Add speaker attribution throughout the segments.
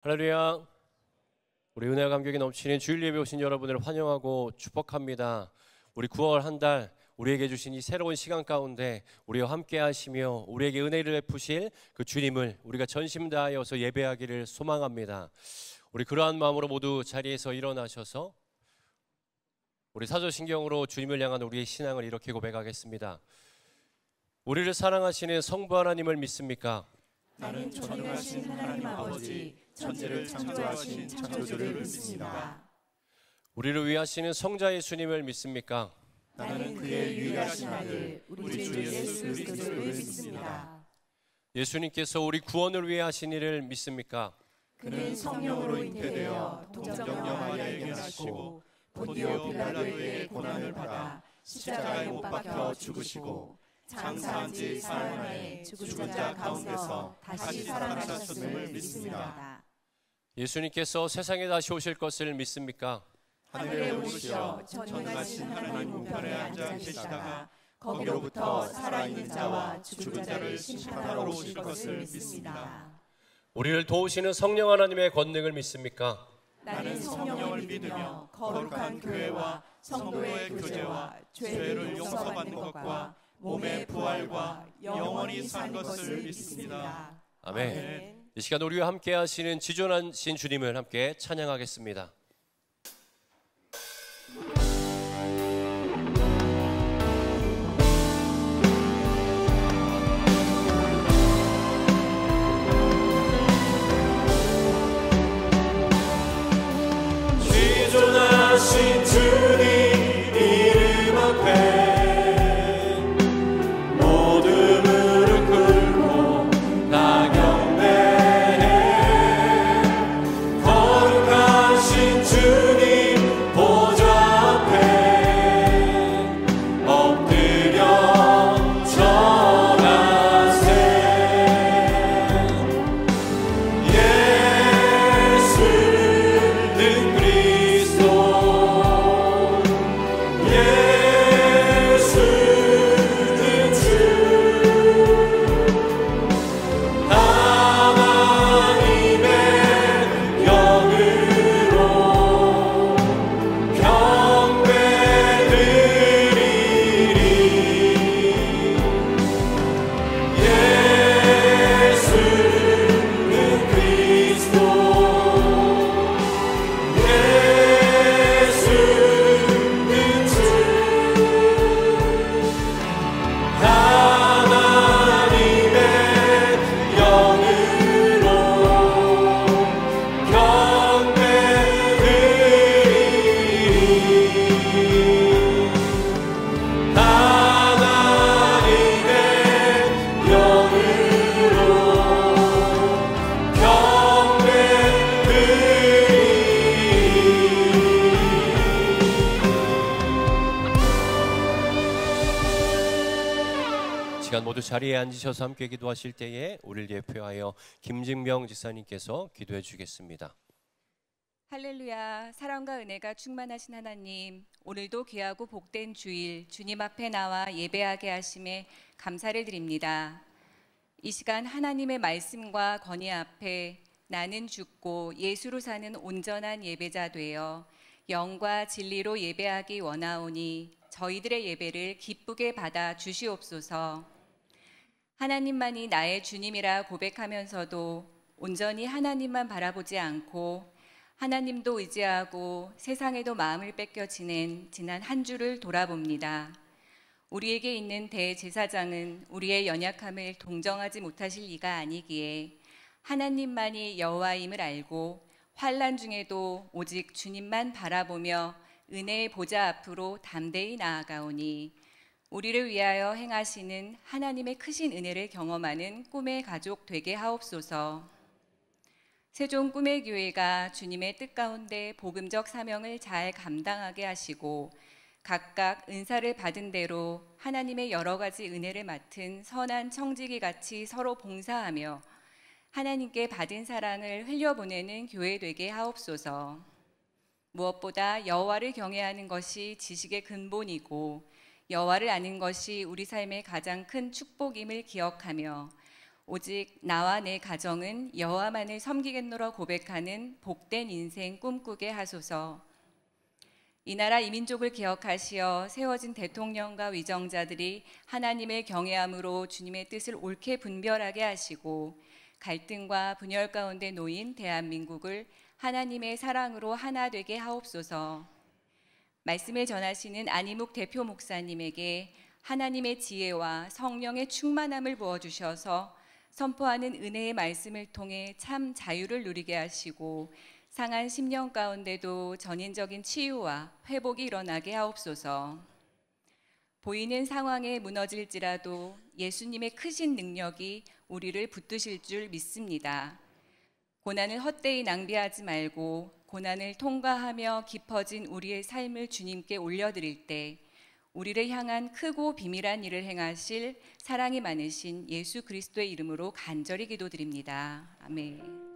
Speaker 1: 할렐루야. 우리 은혜와 감격이 넘치는 주일 예배 오신 여러분을 환영하고 축복합니다. 우리 9월 한 달 우리에게 주신 이 새로운 시간 가운데 우리와 함께 하시며 우리에게 은혜를 베푸실 그 주님을 우리가 전심 다하여서 예배하기를 소망합니다. 우리 그러한 마음으로 모두 자리에서 일어나셔서 우리 사도신경으로 주님을 향한 우리의 신앙을 이렇게 고백하겠습니다. 우리를 사랑하시는 성부 하나님을 믿습니까?
Speaker 2: 나는 전능하신 하나님 아버지 천지를 창조하신 창조주를 믿습니다.
Speaker 1: 우리를 위하시는 성자 예수님을 믿습니까?
Speaker 2: 나는 그의 유일하신 아들 우리 주 예수 그리스도를 믿습니다.
Speaker 1: 예수님께서 우리 구원을 위해 하신 일을 믿습니까?
Speaker 2: 그는 성령으로 잉태되어 동정녀 마리아에게 나시고 본디오 빌라도에게 고난을 받아 십자가에 못 박혀 죽으시고 장사한 지 사흘 만에 죽은 자 가운데서 다시 살아나셨음을 믿습니다.
Speaker 1: 예수님께서 세상에 다시 오실 것을 믿습니까?
Speaker 2: 하늘에 오르시어 전능하신 하나님 우편에 앉아 계시다가 거기로부터 살아있는 자와 죽은 자를 심판하러 오실 것을 믿습니다.
Speaker 1: 우리를 도우시는 성령 하나님의 권능을 믿습니까?
Speaker 2: 나는 성령을 믿으며 거룩한 교회와 성도의 교제와 죄를 용서받는 것과 몸의 부활과 영원히 산 것을 믿습니다.
Speaker 1: 아멘. 이 시간 우리와 함께 하시는 지존하신 주님을 함께 찬양하겠습니다. 지존하신 주님 이름 앞에 모두 자리에 앉으셔서 함께 기도하실 때에 우리를 대표하여 김진명 지사님께서 기도해 주겠습니다.
Speaker 3: 할렐루야. 사랑과 은혜가 충만하신 하나님, 오늘도 귀하고 복된 주일 주님 앞에 나와 예배하게 하심에 감사를 드립니다. 이 시간 하나님의 말씀과 권위 앞에 나는 죽고 예수로 사는 온전한 예배자 되어 영과 진리로 예배하기 원하오니 저희들의 예배를 기쁘게 받아 주시옵소서. 하나님만이 나의 주님이라 고백하면서도 온전히 하나님만 바라보지 않고 하나님도 의지하고 세상에도 마음을 뺏겨 지낸 지난 한 주를 돌아봅니다. 우리에게 있는 대제사장은 우리의 연약함을 동정하지 못하실 이가 아니기에 하나님만이 여호와임을 알고 환난 중에도 오직 주님만 바라보며 은혜의 보좌 앞으로 담대히 나아가오니 우리를 위하여 행하시는 하나님의 크신 은혜를 경험하는 꿈의 가족 되게 하옵소서. 세종 꿈의 교회가 주님의 뜻 가운데 복음적 사명을 잘 감당하게 하시고 각각 은사를 받은 대로 하나님의 여러 가지 은혜를 맡은 선한 청지기 같이 서로 봉사하며 하나님께 받은 사랑을 흘려보내는 교회 되게 하옵소서. 무엇보다 여호와를 경외하는 것이 지식의 근본이고 여호와를 아는 것이 우리 삶의 가장 큰 축복임을 기억하며 오직 나와 내 가정은 여호와만을 섬기겠노라 고백하는 복된 인생 꿈꾸게 하소서. 이 나라 이 민족을 기억하시어 세워진 대통령과 위정자들이 하나님을 경외함으로 주님의 뜻을 옳게 분별하게 하시고 갈등과 분열 가운데 놓인 대한민국을 하나님의 사랑으로 하나 되게 하옵소서. 말씀을 전하시는 안희묵 대표 목사님에게 하나님의 지혜와 성령의 충만함을 부어주셔서 선포하는 은혜의 말씀을 통해 참 자유를 누리게 하시고 상한 심령 가운데도 전인적인 치유와 회복이 일어나게 하옵소서. 보이는 상황에 무너질지라도 예수님의 크신 능력이 우리를 붙드실 줄 믿습니다. 고난을 헛되이 낭비하지 말고 고난을 통과하며 깊어진 우리의 삶을 주님께 올려드릴 때 우리를 향한 크고 비밀한 일을 행하실 사랑이 많으신 예수 그리스도의 이름으로 간절히 기도드립니다. 아멘.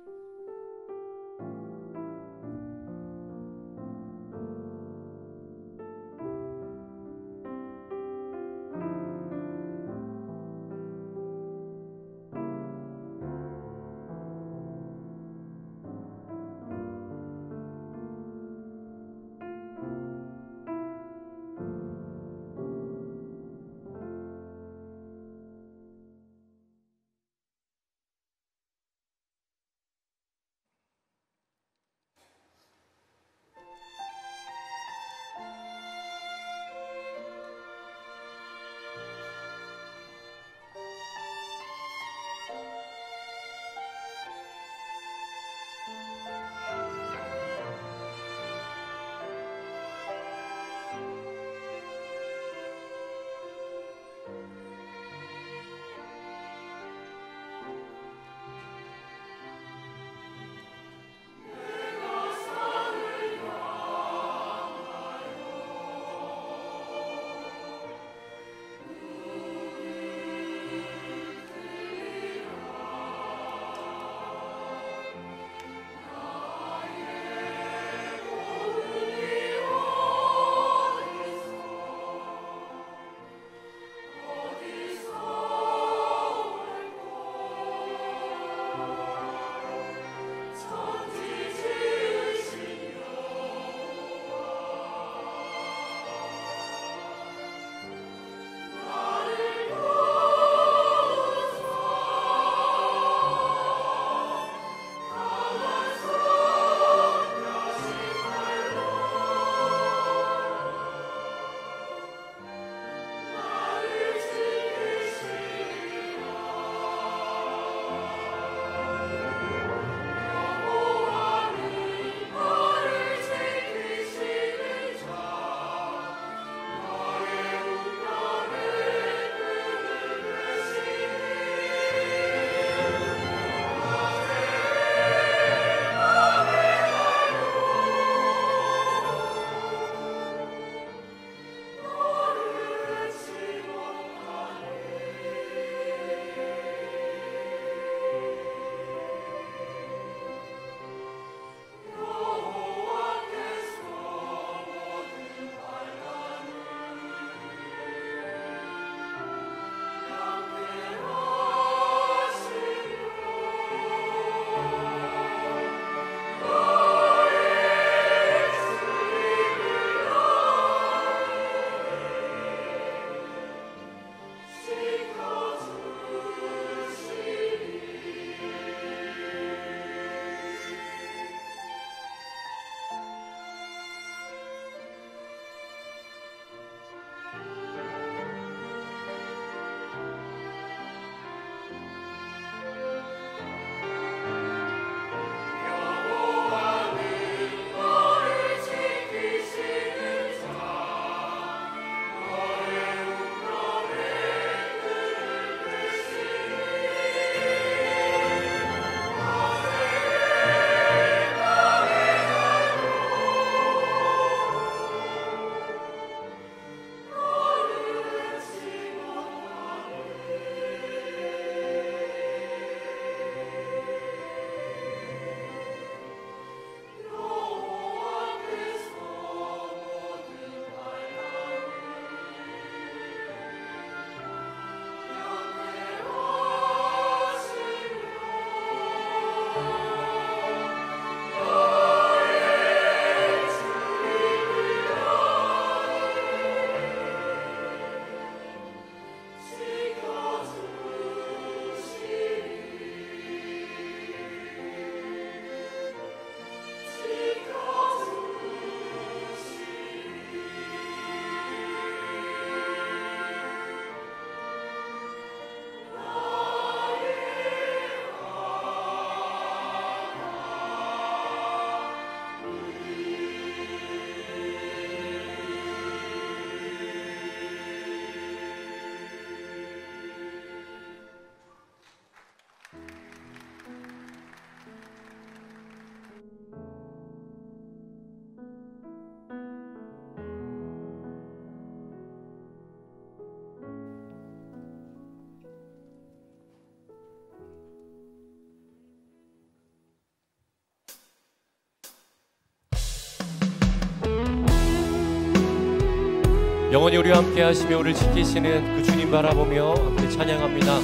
Speaker 1: 영원히 우리와 함께 하시며 우리를 지키시는 그 주님 바라보며 함께 찬양합니다.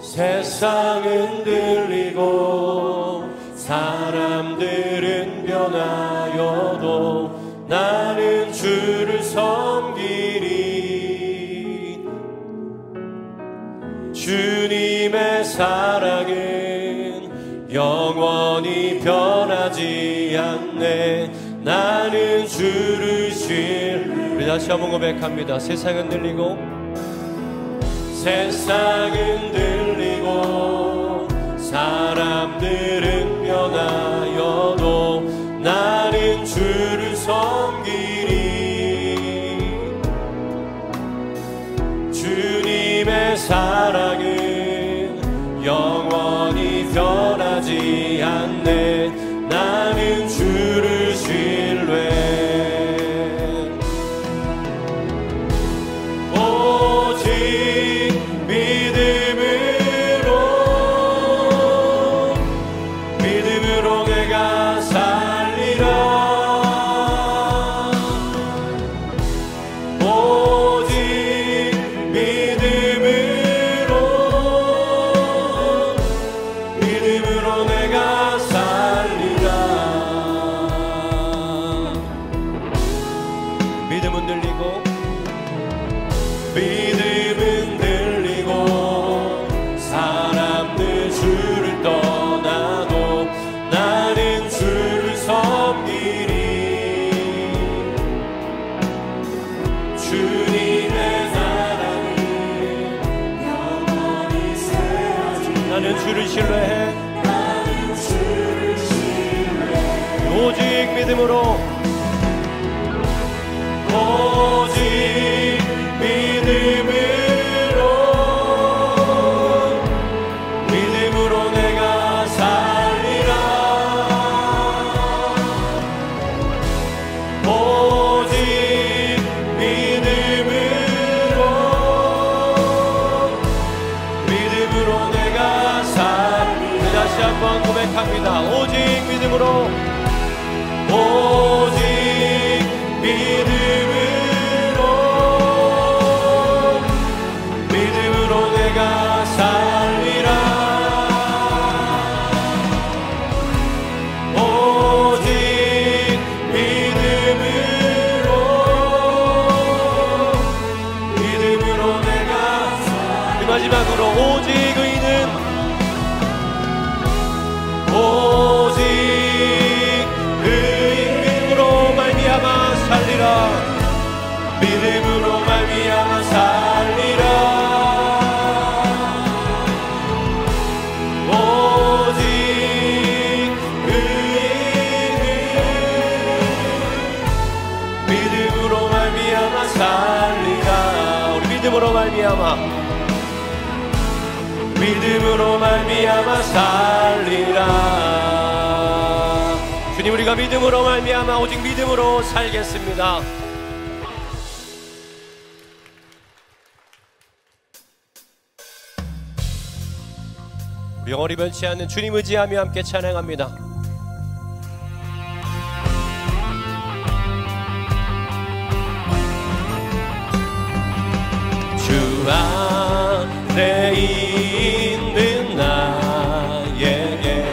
Speaker 1: 세상은 들리고 사람들은 변하여도 나는 주를 섬기리. 주님의 사랑은 영원히 변하지 않네. 나는 주를 우리 다시 한번 고백합니다. 세상은 들리고 세상은 들리고 사람들은 변하여도 나는 주를 섬기리. 주님의 사랑은 영원히 변하지 않네. 나는 주를 신뢰. 신뢰해. 나는 주를 신뢰해. 오직 믿음으로 내가 살리라. 오직 믿음으로 내가 살리라. 다시 한번 고백합니다. 오직 믿음으로 내가 살리라. 오직 믿음으로 내가 살리라. 마지막으로 오직 의인은 믿음으로 말미암아 살리라. 믿음으로 말미암아 살리라. 믿음으로 말미암아 살리라. 주님, 우리가 믿음으로 말미암아 오직 믿음으로 살겠습니다. 우리 영원히 변치 않는 주님 의지하며 함께 찬양합니다. 주 안에 있는 나에게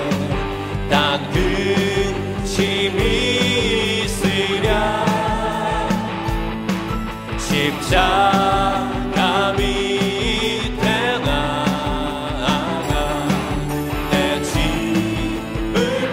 Speaker 1: 단 근심이 있으랴. 십자가 밑에 나아가 내 짐을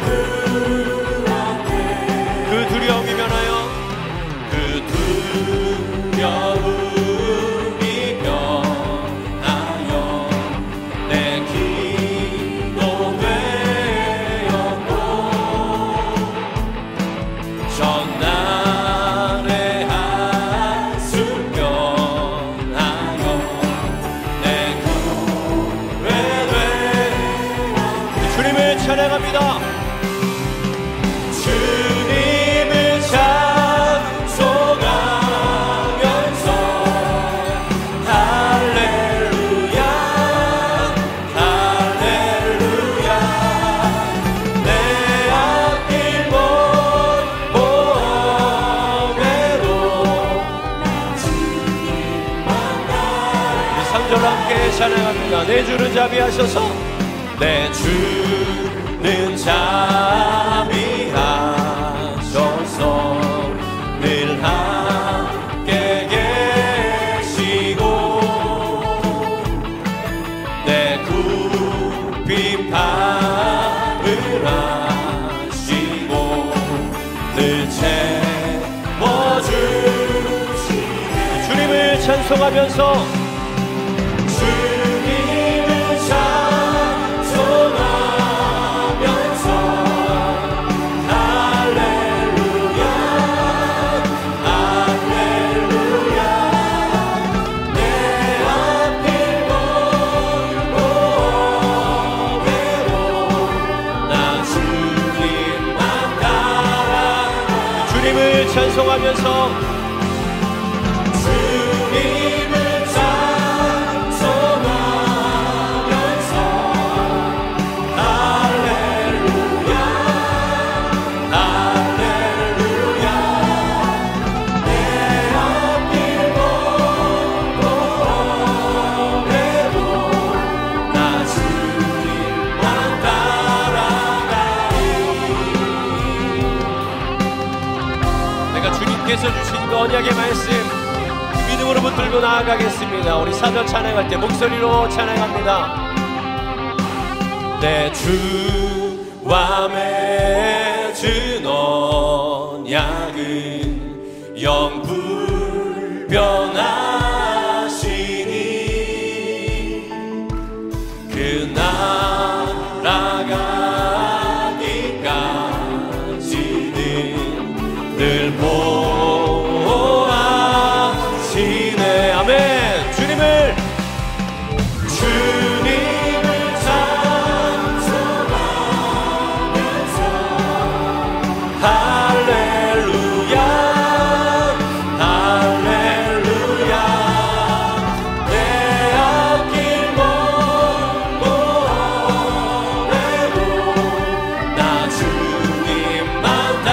Speaker 1: 3절 함께 찬양합니다. 내 주는 자비하셔서 내 주는 자비하셔서 늘 함께 계시고 내 굽힌 발을 하시고 늘 채워주시네. 주님을 찬송하면서 찬송하면서 주님을 찬송하면서 할렐루야 할렐루야 내 앞길 걷고 오래도 나 주님만 따라가리. 주님께서 주신 그 언약의 말씀 믿음으로 붙들고 나아가겠습니다. 우리 사절 찬양할 때 목소리로 찬양합니다. 내 주와 맺은 언약은 영불변하시니 그 나라가기까지는 늘 보호하시네. 아멘. 주님을 찬송하면서 할렐루야 할렐루야 내 앞길 걷고 오래도 나 주님만 다.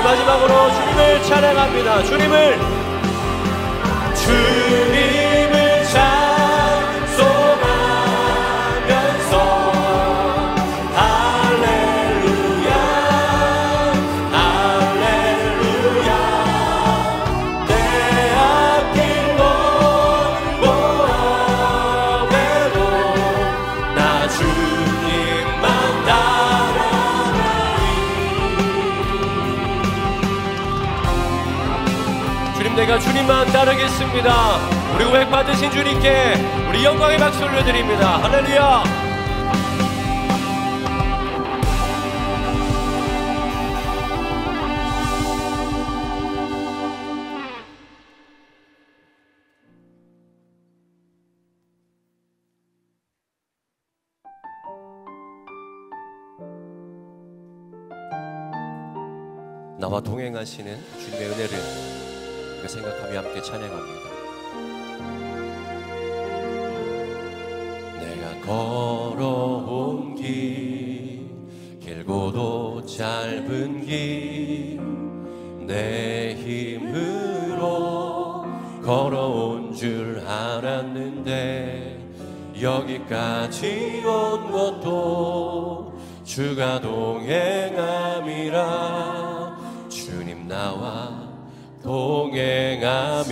Speaker 1: 마지막으로 주님을 찬양합니다. 주님을 찬송하면서 할렐루야 할렐루야 내 앞길 걷고 오래도 나 주님만 따라가리. 주님 내가 주님만 따르겠습니다. 우리 고백 받으신 주님께 우리 영광의 박수 올려드립니다. 할렐루야. 나와 동행하시는 주님의 은혜를 생각하며 함께 찬양합니다. 내가 걸어온 길 길고도 짧은 길 내 힘으로 걸어온 줄 알았는데 여기까지 온 것도 주가 동행함이라. 주님 나와 동행함이라.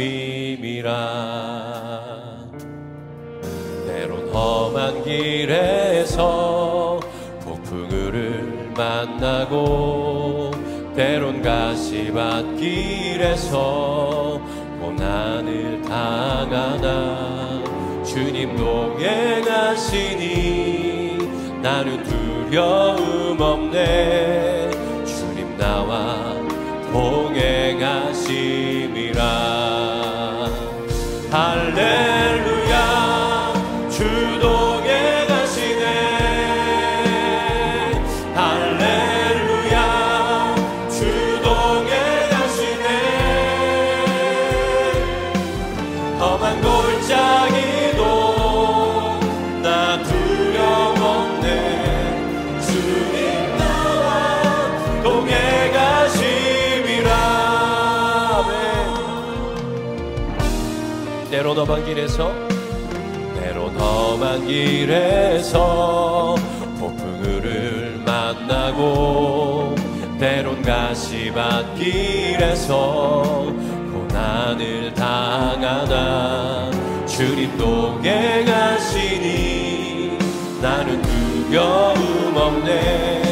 Speaker 1: 때론 험한 길에서 폭풍우를 만나고 때론 가시밭길에서 고난을 당하나 주님 동행하시니 나는 두려움 없네. 주님 나와 동행하심이라. 할렐루야 주 동행하시네. 할렐루야 주 동행하시네. 험한 골짜기도 나 두려움 없네. 주님 나와 동행하심이라. 때론 험한 길에서 때론 험한 길에서 폭풍우를 만나고 때론 가시밭길에서 고난을 당하나 주님 동행하시니 나는 두려움 없네.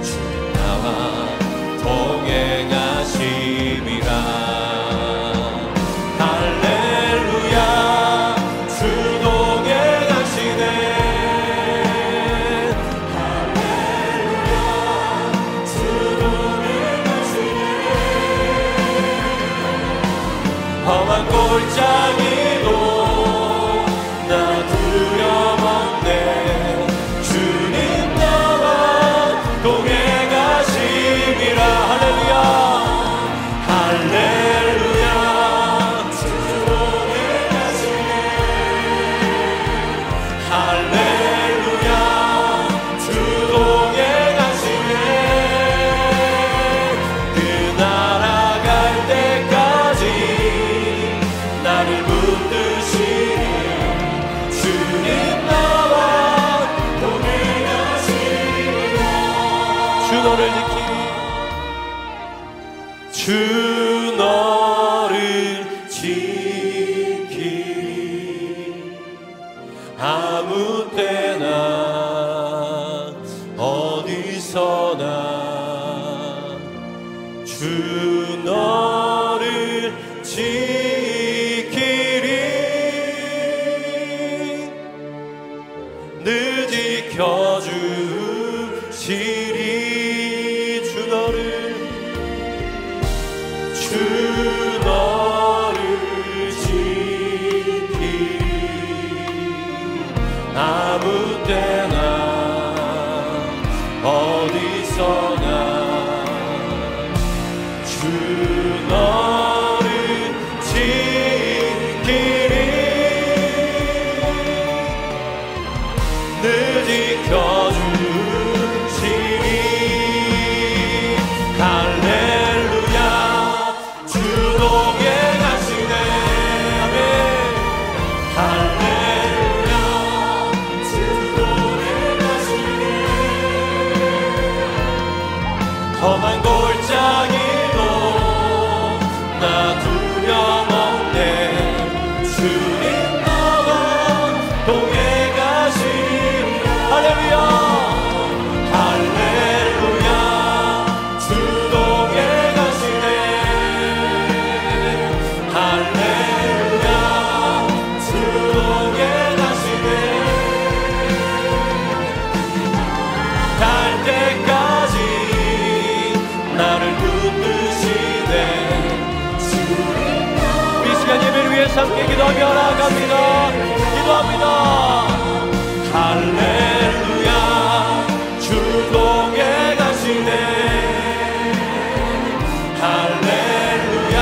Speaker 1: 주님 나와 동행하심이라. 험한 골짜기도 나 두려움 없네. 주님 나와 동행하심이라. 할렐루야 할렐루야. 주 동행하시네. 할렐루야. 주 동행하시네. 그 나라 갈 때까지 나를 붙드시니 주님 나와 동행하시리라. 주 너를 지키리. 주 너를 지키리. 아무 때나 어디서나 주 너를 지키리. 늘 지켜주시리. 주 너를 지키리. 아무 때나 어디서나 주 너를 지키리. 늘 지켜주시리. 할렐루야. 주 동행하시네. 아멘. 할렐루야. 주 동행하시네. 험한 골짜기도 나 두려움 없네. 주님 나와 동행하시리라. 할렐루야 할렐루야. 주 동행하시네. 할렐루야. 주 동행하시네. 갈 때까지 나를 붙드시네. 우리 시간 예배를 위해서 함께 기도하며 나아갑니다. 기도합니다. 할렐루야. 주 동행하시네. 할렐루야.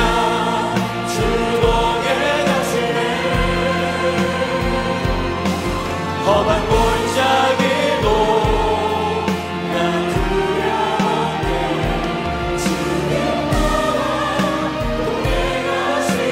Speaker 1: 주 동행하시네. 험한 골짜기도 나 두려움에 주님 나와 동행하시리라.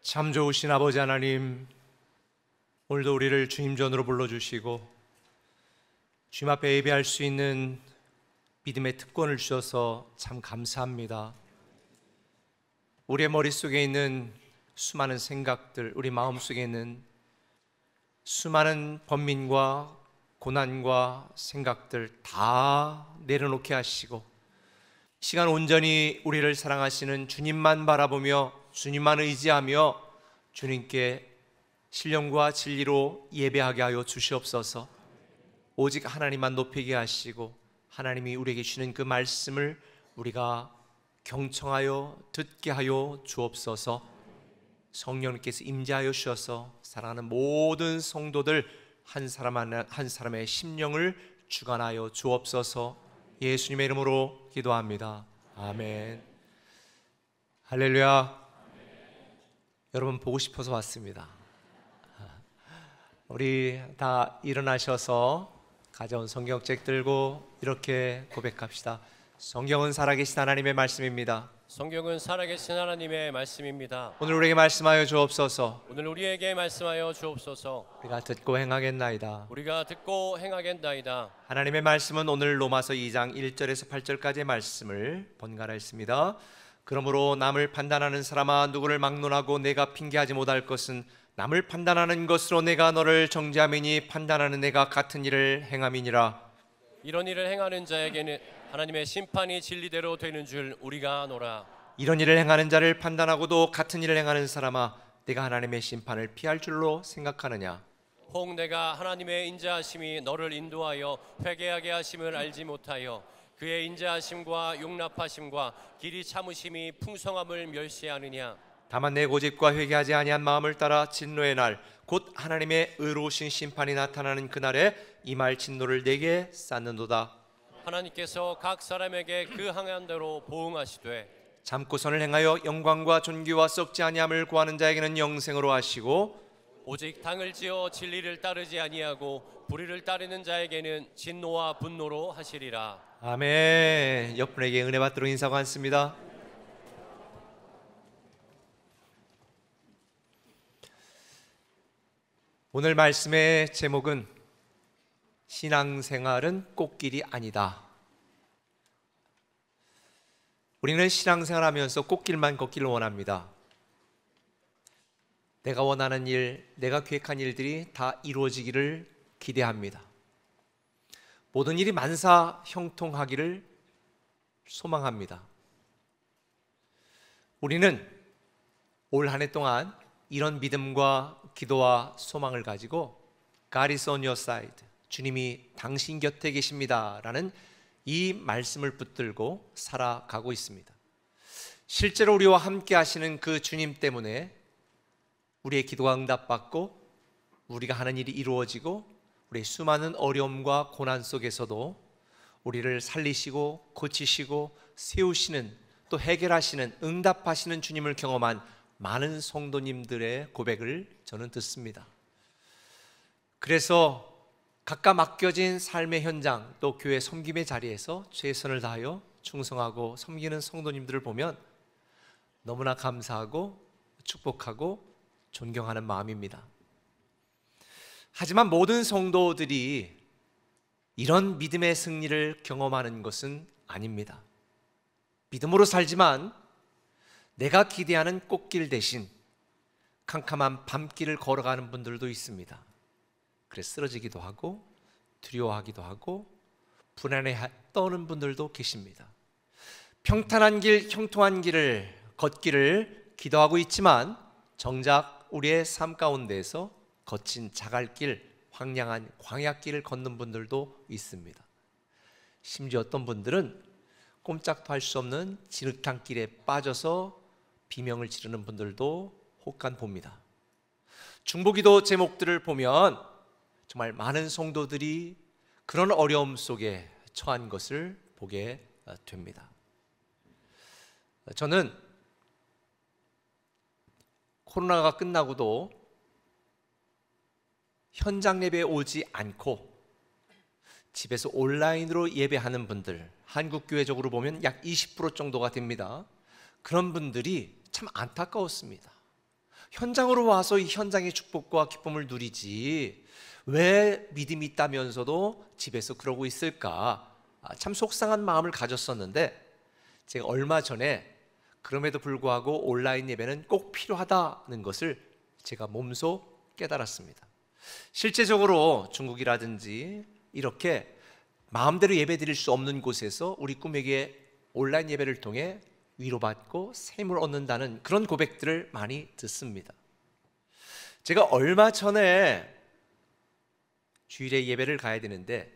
Speaker 4: 참 좋으신 아버지 하나님, 오늘도 우리를 주님 전으로 불러주시고 주님 앞에 예배할 수 있는 믿음의 특권을 주셔서 참 감사합니다. 우리의 머릿속에 있는 수많은 생각들, 우리 마음속에 있는 수많은 번민과 고난과 생각들 다 내려놓게 하시고 시간 온전히 우리를 사랑하시는 주님만 바라보며 주님만 의지하며 주님께 신령과 진리로 예배하게 하여 주시옵소서. 오직 하나님만 높이게 하시고 하나님이 우리에게 주시는 그 말씀을 우리가 경청하여 듣게 하여 주옵소서. 성령님께서 임재하여 주셔서 사랑하는 모든 성도들 한 사람 한 사람의 심령을 주관하여 주옵소서. 예수님의 이름으로 기도합니다. 아멘. 할렐루야. 여러분 보고 싶어서 왔습니다. 우리 다 일어나셔서 가져온 성경책 들고 이렇게 고백합시다. 성경은 살아계신 하나님의 말씀입니다.
Speaker 1: 성경은 살아계신 하나님의 말씀입니다.
Speaker 4: 오늘 우리에게 말씀하여 주옵소서.
Speaker 1: 오늘 우리에게 말씀하여 주옵소서.
Speaker 4: 우리가 듣고 행하겠나이다.
Speaker 1: 우리가 듣고 행하겠나이다.
Speaker 4: 하나님의 말씀은 오늘 로마서 2장 1절에서 8절까지의 말씀을 번갈아 읽습니다. 그러므로 남을 판단하는 사람아, 누구를 막론하고 내가 핑계하지 못할 것은 남을 판단하는 것으로 내가 너를 정죄함이니 판단하는 내가 같은 일을 행함이니라.
Speaker 1: 이런 일을 행하는 자에게는 하나님의 심판이 진리대로 되는 줄 우리가 아노라.
Speaker 4: 이런 일을 행하는 자를 판단하고도 같은 일을 행하는 사람아, 내가 하나님의 심판을 피할 줄로 생각하느냐.
Speaker 1: 혹 내가 하나님의 인자하심이 너를 인도하여 회개하게 하심을 알지 못하여 그의 인자하심과 용납하심과 길이 참으심이 풍성함을 멸시하느냐.
Speaker 4: 다만 내 고집과 회개하지 아니한 마음을 따라 진노의 날, 곧 하나님의 의로우신 심판이 나타나는 그날에 이 말 진노를 내게 쌓는도다.
Speaker 1: 하나님께서 각 사람에게 그 항한 대로 보응하시되
Speaker 4: 참고 선을 행하여 영광과 존귀와 썩지 아니함을 구하는 자에게는 영생으로 하시고
Speaker 1: 오직 당을 지어 진리를 따르지 아니하고 불의를 따르는 자에게는 진노와 분노로 하시리라.
Speaker 4: 아멘. 옆분에게 은혜 받도록 인사하고 앉습니다. 오늘 말씀의 제목은 신앙생활은 꽃길이 아니다. 우리는 신앙생활하면서 꽃길만 걷기를 원합니다. 내가 원하는 일, 내가 계획한 일들이 다 이루어지기를 기대합니다. 모든 일이 만사 형통하기를 소망합니다. 우리는 올 한 해 동안 이런 믿음과 기도와 소망을 가지고 God is on your side, 주님이 당신 곁에 계십니다 라는 이 말씀을 붙들고 살아가고 있습니다. 실제로 우리와 함께 하시는 그 주님 때문에 우리의 기도가 응답받고 우리가 하는 일이 이루어지고 우리의 수많은 어려움과 고난 속에서도 우리를 살리시고 고치시고 세우시는, 또 해결하시는, 응답하시는 주님을 경험한 많은 성도님들의 고백을 저는 듣습니다. 그래서 각각 맡겨진 삶의 현장, 또 교회 섬김의 자리에서 최선을 다하여 충성하고 섬기는 성도님들을 보면 너무나 감사하고 축복하고 존경하는 마음입니다. 하지만 모든 성도들이 이런 믿음의 승리를 경험하는 것은 아닙니다. 믿음으로 살지만 내가 기대하는 꽃길 대신 캄캄한 밤길을 걸어가는 분들도 있습니다. 그래서 쓰러지기도 하고 두려워하기도 하고 불안해 떠는 분들도 계십니다. 평탄한 길, 형통한 길을 걷기를 기도하고 있지만 정작 우리의 삶 가운데에서 거친 자갈길, 황량한 광야길을 걷는 분들도 있습니다. 심지어 어떤 분들은 꼼짝도 할 수 없는 진흙탕길에 빠져서 비명을 지르는 분들도 혹간 봅니다. 중보기도 제목들을 보면 정말 많은 성도들이 그런 어려움 속에 처한 것을 보게 됩니다. 저는 코로나가 끝나고도 현장 예배에 오지 않고 집에서 온라인으로 예배하는 분들, 한국교회적으로 보면 약 20% 정도가 됩니다. 그런 분들이 참 안타까웠습니다. 현장으로 와서 이 현장의 축복과 기쁨을 누리지 왜 믿음이 있다면서도 집에서 그러고 있을까? 참 속상한 마음을 가졌었는데 제가 얼마 전에 그럼에도 불구하고 온라인 예배는 꼭 필요하다는 것을 제가 몸소 깨달았습니다. 실제적으로 중국이라든지 이렇게 마음대로 예배 드릴 수 없는 곳에서 우리 꿈에게 온라인 예배를 통해 위로받고 샘을 얻는다는 그런 고백들을 많이 듣습니다. 제가 얼마 전에 주일에 예배를 가야 되는데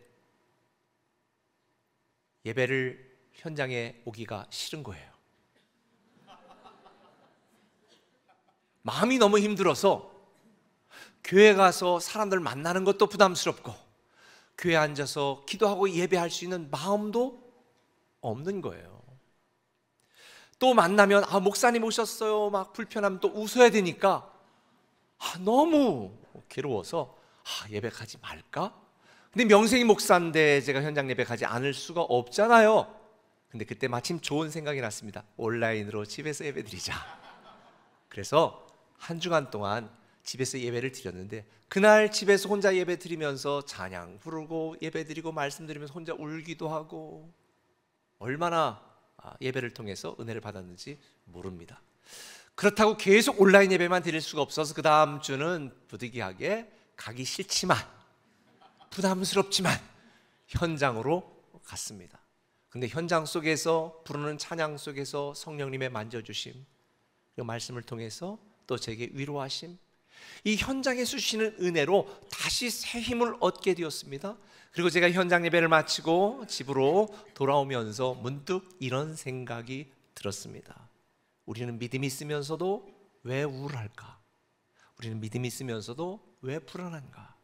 Speaker 4: 예배를 현장에 오기가 싫은 거예요. 마음이 너무 힘들어서 교회 가서 사람들 만나는 것도 부담스럽고 교회에 앉아서 기도하고 예배할 수 있는 마음도 없는 거예요. 또 만나면 목사님 오셨어요 막 불편하면 또 웃어야 되니까 너무 괴로워서 예배 가지 말까? 근데 명생이 목사인데 제가 현장 예배 가지 않을 수가 없잖아요. 근데 그때 마침 좋은 생각이 났습니다. 온라인으로 집에서 예배 드리자. 그래서 한 주간 동안 집에서 예배를 드렸는데 그날 집에서 혼자 예배 드리면서 찬양 부르고 예배 드리고 말씀 드리면서 혼자 울기도 하고 얼마나 예배를 통해서 은혜를 받았는지 모릅니다. 그렇다고 계속 온라인 예배만 드릴 수가 없어서 그 다음 주는 부득이하게 가기 싫지만 부담스럽지만 현장으로 갔습니다. 근데 현장 속에서 부르는 찬양 속에서 성령님의 만져주심, 그 말씀을 통해서 또 제게 위로하심, 이 현장에 주시는 은혜로 다시 새 힘을 얻게 되었습니다. 그리고 제가 현장 예배를 마치고 집으로 돌아오면서 문득 이런 생각이 들었습니다. 우리는 믿음이 있으면서도 왜 우울할까? 우리는 믿음이 있으면서도 왜 불안한가?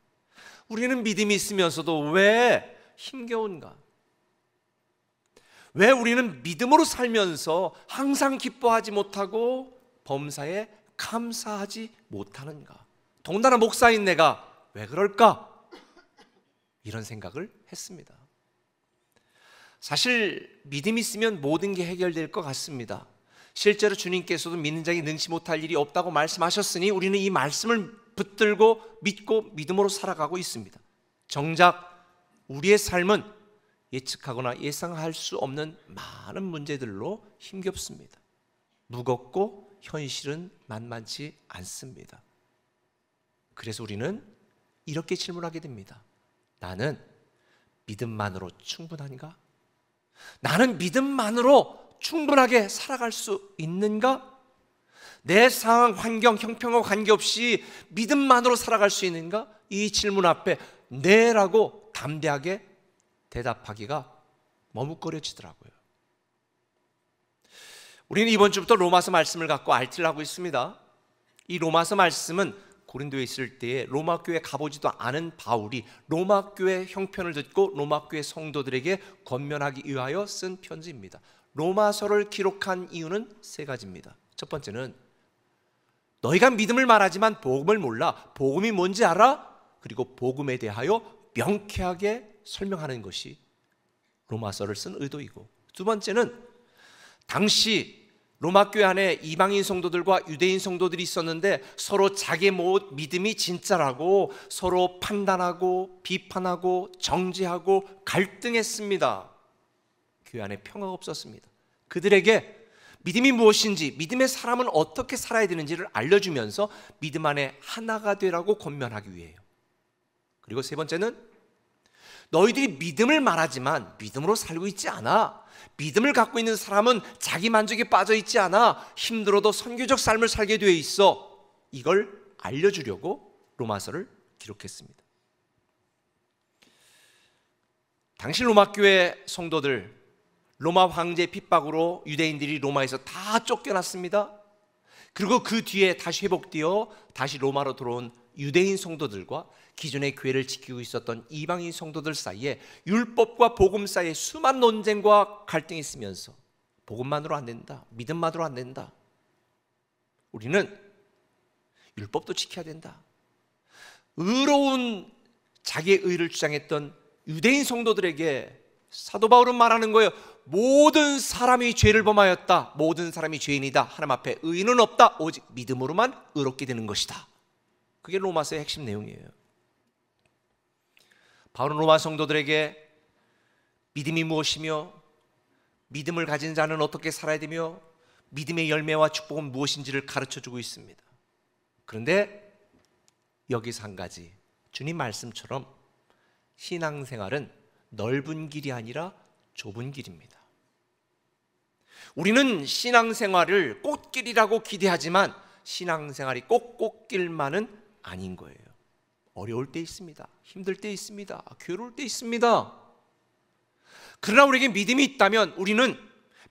Speaker 4: 우리는 믿음이 있으면서도 왜 힘겨운가? 왜 우리는 믿음으로 살면서 항상 기뻐하지 못하고 범사에 감사하지 못하는가? 더군다나 목사인 내가 왜 그럴까? 이런 생각을 했습니다. 사실 믿음이 있으면 모든 게 해결될 것 같습니다. 실제로 주님께서도 믿는 자에게 능치 못할 일이 없다고 말씀하셨으니 우리는 이 말씀을 붙들고 믿고 믿음으로 살아가고 있습니다. 정작 우리의 삶은 예측하거나 예상할 수 없는 많은 문제들로 힘겹습니다. 무겁고 현실은 만만치 않습니다. 그래서 우리는 이렇게 질문하게 됩니다. 나는 믿음만으로 충분한가? 나는 믿음만으로 충분하게 살아갈 수 있는가? 내 상황, 환경, 형편과 관계없이 믿음만으로 살아갈 수 있는가? 이 질문 앞에 네라고 담대하게 대답하기가 머뭇거려지더라고요. 우리는 이번 주부터 로마서 말씀을 갖고 알티를 하고 있습니다. 이 로마서 말씀은 고린도에 있을 때에 로마 교회에 가보지도 않은 바울이 로마 교회 형편을 듣고 로마 교회 성도들에게 권면하기 위하여 쓴 편지입니다. 로마서를 기록한 이유는 세 가지입니다. 첫 번째는 너희가 믿음을 말하지만 복음을 몰라. 복음이 뭔지 알아? 그리고 복음에 대하여 명쾌하게 설명하는 것이 로마서를 쓴 의도이고, 두 번째는 당시 로마 교회 안에 이방인 성도들과 유대인 성도들이 있었는데 서로 자기의 믿음이 진짜라고 서로 판단하고 비판하고 정죄하고 갈등했습니다. 교회 안에 평화가 없었습니다. 그들에게 믿음이 무엇인지, 믿음의 사람은 어떻게 살아야 되는지를 알려주면서 믿음 안에 하나가 되라고 권면하기 위해요. 그리고 세 번째는 너희들이 믿음을 말하지만 믿음으로 살고 있지 않아. 믿음을 갖고 있는 사람은 자기 만족에 빠져 있지 않아. 힘들어도 선교적 삶을 살게 되어 있어. 이걸 알려주려고 로마서를 기록했습니다. 당시 로마 교회 성도들, 로마 황제의 핍박으로 유대인들이 로마에서 다 쫓겨났습니다. 그리고 그 뒤에 다시 회복되어 다시 로마로 들어온 유대인 성도들과 기존의 교회를 지키고 있었던 이방인 성도들 사이에 율법과 복음 사이에 수많은 논쟁과 갈등이 있으면서 복음만으로 안 된다, 믿음만으로 안 된다, 우리는 율법도 지켜야 된다, 의로운 자기의 의를 주장했던 유대인 성도들에게 사도 바울은 말하는 거예요. 모든 사람이 죄를 범하였다. 모든 사람이 죄인이다. 하나님 앞에 의인은 없다. 오직 믿음으로만 의롭게 되는 것이다. 그게 로마서의 핵심 내용이에요. 바울은 로마 성도들에게 믿음이 무엇이며 믿음을 가진 자는 어떻게 살아야 되며 믿음의 열매와 축복은 무엇인지를 가르쳐주고 있습니다. 그런데 여기서 한 가지, 주님 말씀처럼 신앙생활은 넓은 길이 아니라 좁은 길입니다. 우리는 신앙생활을 꽃길이라고 기대하지만 신앙생활이 꼭 꽃길만은 아닌 거예요. 어려울 때 있습니다. 힘들 때 있습니다. 괴로울 때 있습니다. 그러나 우리에게 믿음이 있다면 우리는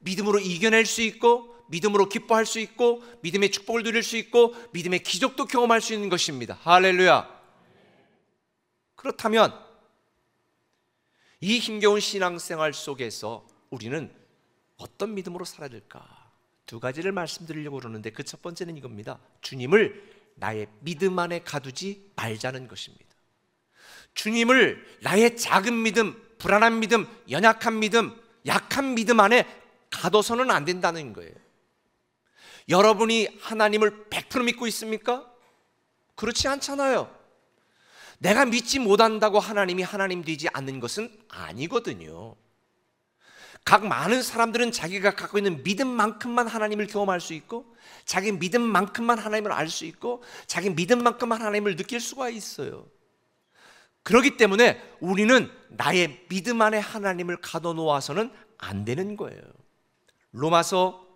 Speaker 4: 믿음으로 이겨낼 수 있고 믿음으로 기뻐할 수 있고 믿음의 축복을 누릴 수 있고 믿음의 기적도 경험할 수 있는 것입니다. 할렐루야. 그렇다면 이 힘겨운 신앙생활 속에서 우리는 어떤 믿음으로 살아야 될까? 두 가지를 말씀드리려고 그러는데 그 첫 번째는 이겁니다. 주님을 나의 믿음 안에 가두지 말자는 것입니다. 주님을 나의 작은 믿음, 불안한 믿음, 연약한 믿음, 약한 믿음 안에 가둬서는 안 된다는 거예요. 여러분이 하나님을 100% 믿고 있습니까? 그렇지 않잖아요. 내가 믿지 못한다고 하나님이 하나님 되지 않는 것은 아니거든요. 각 많은 사람들은 자기가 갖고 있는 믿음만큼만 하나님을 경험할 수 있고 자기 믿음만큼만 하나님을 알 수 있고 자기 믿음만큼만 하나님을 느낄 수가 있어요. 그렇기 때문에 우리는 나의 믿음 안에 하나님을 가둬놓아서는 안 되는 거예요. 로마서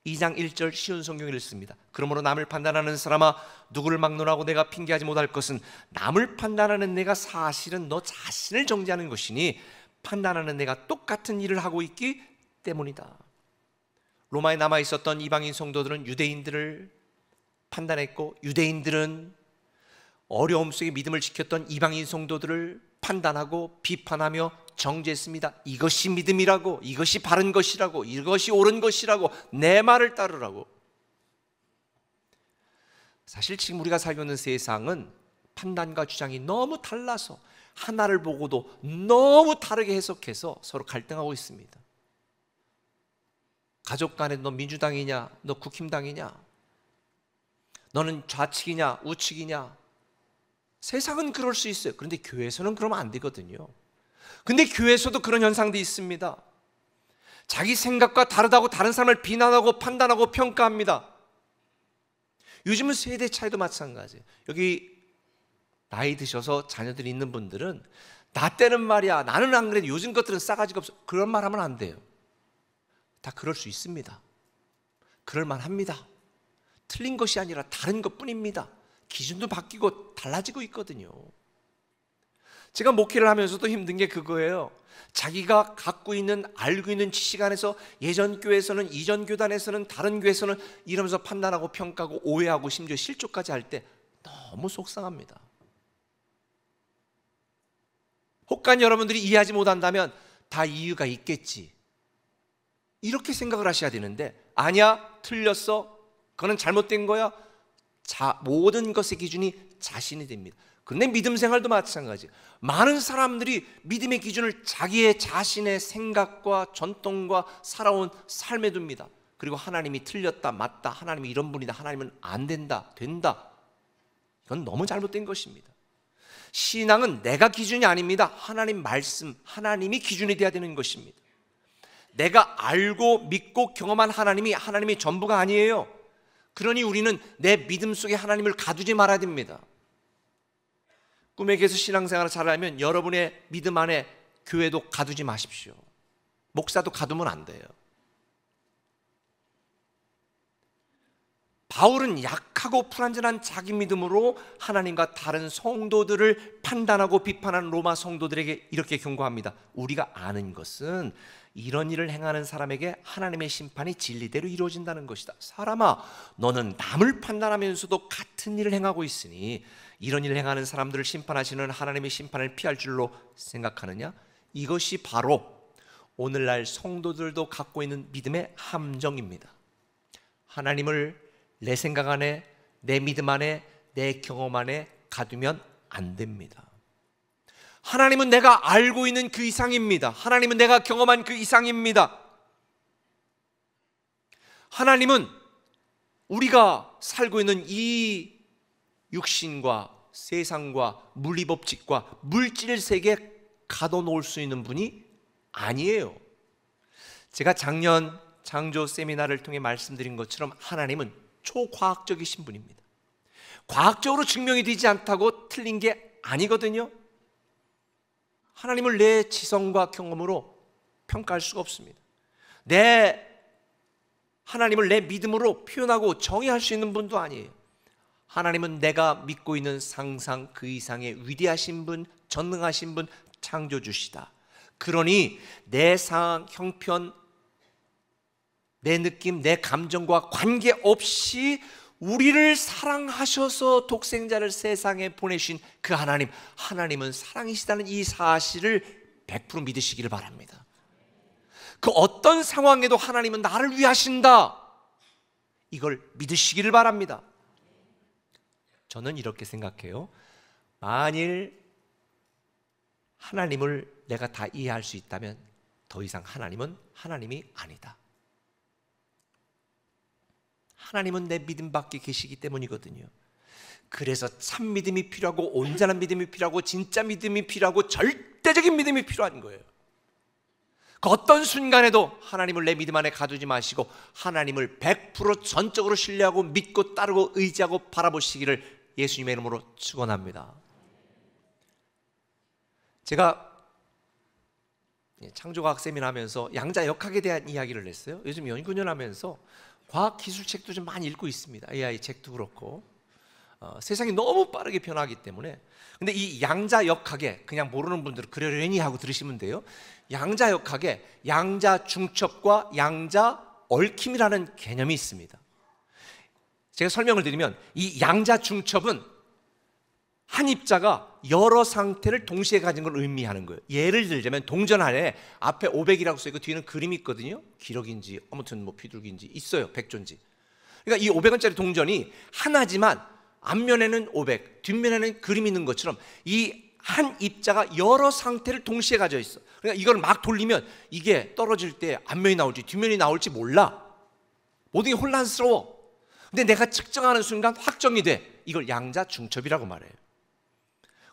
Speaker 4: 2장 1절 쉬운 성경을 읽습니다. 그러므로 남을 판단하는 사람아 누구를 막론하고 내가 핑계하지 못할 것은 남을 판단하는 내가 사실은 너 자신을 정죄하는 것이니 판단하는 내가 똑같은 일을 하고 있기 때문이다. 로마에 남아 있었던 이방인 성도들은 유대인들을 판단했고 유대인들은 어려움 속에 믿음을 지켰던 이방인 성도들을 판단하고 비판하며 정죄했습니다. 이것이 믿음이라고, 이것이 바른 것이라고, 이것이 옳은 것이라고, 내 말을 따르라고. 사실 지금 우리가 살고 있는 세상은 판단과 주장이 너무 달라서 하나를 보고도 너무 다르게 해석해서 서로 갈등하고 있습니다. 가족 간에 너 민주당이냐, 너 국힘당이냐, 너는 좌측이냐, 우측이냐. 세상은 그럴 수 있어요. 그런데 교회에서는 그러면 안 되거든요. 근데 교회에서도 그런 현상도 있습니다. 자기 생각과 다르다고 다른 사람을 비난하고 판단하고 평가합니다. 요즘은 세대 차이도 마찬가지예요. 여기 나이 드셔서 자녀들이 있는 분들은 나 때는 말이야, 나는 안 그래도 요즘 것들은 싸가지가 없어, 그런 말 하면 안 돼요. 다 그럴 수 있습니다. 그럴 만합니다. 틀린 것이 아니라 다른 것뿐입니다. 기준도 바뀌고 달라지고 있거든요. 제가 목회를 하면서도 힘든 게 그거예요. 자기가 갖고 있는 알고 있는 지식 안에서 예전 교회에서는, 이전 교단에서는, 다른 교회에서는 이러면서 판단하고 평가하고 오해하고 심지어 실족까지 할 때 너무 속상합니다. 혹간 여러분들이 이해하지 못한다면 다 이유가 있겠지, 이렇게 생각을 하셔야 되는데, 아니야, 틀렸어, 그거는 잘못된 거야. 모든 것의 기준이 자신이 됩니다. 그런데 믿음 생활도 마찬가지. 많은 사람들이 믿음의 기준을 자기의 자신의 생각과 전통과 살아온 삶에 둡니다. 그리고 하나님이 틀렸다, 맞다, 하나님이 이런 분이다, 하나님은 안 된다, 된다. 이건 너무 잘못된 것입니다. 신앙은 내가 기준이 아닙니다. 하나님 말씀, 하나님이 기준이 되어야 되는 것입니다. 내가 알고 믿고 경험한 하나님이 하나님의 전부가 아니에요. 그러니 우리는 내 믿음 속에 하나님을 가두지 말아야 됩니다. 꿈에 계속 신앙생활을 잘하면 여러분의 믿음 안에 교회도 가두지 마십시오. 목사도 가두면 안 돼요. 바울은 약하고 불완전한 자기 믿음으로 하나님과 다른 성도들을 판단하고 비판하는 로마 성도들에게 이렇게 경고합니다. 우리가 아는 것은 이런 일을 행하는 사람에게 하나님의 심판이 진리대로 이루어진다는 것이다. 사람아, 너는 남을 판단하면서도 같은 일을 행하고 있으니 이런 일을 행하는 사람들을 심판하시는 하나님의 심판을 피할 줄로 생각하느냐? 이것이 바로 오늘날 성도들도 갖고 있는 믿음의 함정입니다. 하나님을 내 생각 안에, 내 믿음 안에, 내 경험 안에 가두면 안 됩니다. 하나님은 내가 알고 있는 그 이상입니다. 하나님은 내가 경험한 그 이상입니다. 하나님은 우리가 살고 있는 이 육신과 세상과 물리법칙과 물질 세계에 가둬놓을 수 있는 분이 아니에요. 제가 작년 장조 세미나를 통해 말씀드린 것처럼 하나님은 초과학적이신 분입니다. 과학적으로 증명이 되지 않다고 틀린 게 아니거든요. 하나님을 내 지성과 경험으로 평가할 수가 없습니다. 하나님을 내 믿음으로 표현하고 정의할 수 있는 분도 아니에요. 하나님은 내가 믿고 있는 상상 그 이상의 위대하신 분, 전능하신 분, 창조주시다. 그러니 내 상황, 형편, 내 느낌, 내 감정과 관계없이 우리를 사랑하셔서 독생자를 세상에 보내신 그 하나님, 하나님은 사랑이시다는 이 사실을 100% 믿으시기를 바랍니다. 그 어떤 상황에도 하나님은 나를 위하신다, 이걸 믿으시기를 바랍니다. 저는 이렇게 생각해요. 만일 하나님을 내가 다 이해할 수 있다면 더 이상 하나님은 하나님이 아니다. 하나님은 내 믿음 밖에 계시기 때문이거든요. 그래서 참 믿음이 필요하고 온전한 믿음이 필요하고 진짜 믿음이 필요하고 절대적인 믿음이 필요한 거예요. 그 어떤 순간에도 하나님을 내 믿음 안에 가두지 마시고 하나님을 100% 전적으로 신뢰하고 믿고 따르고 의지하고 바라보시기를 예수님의 이름으로 축원합니다. 제가 창조과학 세미나 하면서 양자역학에 대한 이야기를 했어요. 요즘 연구년 하면서 과학기술책도 좀 많이 읽고 있습니다. AI 책도 그렇고 세상이 너무 빠르게 변하기 때문에. 근데 이 양자역학에, 그냥 모르는 분들은 그러려니 하고 들으시면 돼요. 양자역학에 양자중첩과 양자얽힘이라는 개념이 있습니다. 제가 설명을 드리면 이 양자중첩은 한 입자가 여러 상태를 동시에 가진 걸 의미하는 거예요. 예를 들자면 동전 안에 앞에 500이라고 써있고 뒤에는 그림이 있거든요. 기록인지 아무튼 뭐 비둘기인지 있어요. 백조인지. 그러니까 이 500원짜리 동전이 하나지만 앞면에는 500, 뒷면에는 그림이 있는 것처럼 이 한 입자가 여러 상태를 동시에 가져 있어. 그러니까 이걸 막 돌리면 이게 떨어질 때 앞면이 나올지 뒷면이 나올지 몰라. 모든 게 혼란스러워. 근데 내가 측정하는 순간 확정이 돼. 이걸 양자중첩이라고 말해요.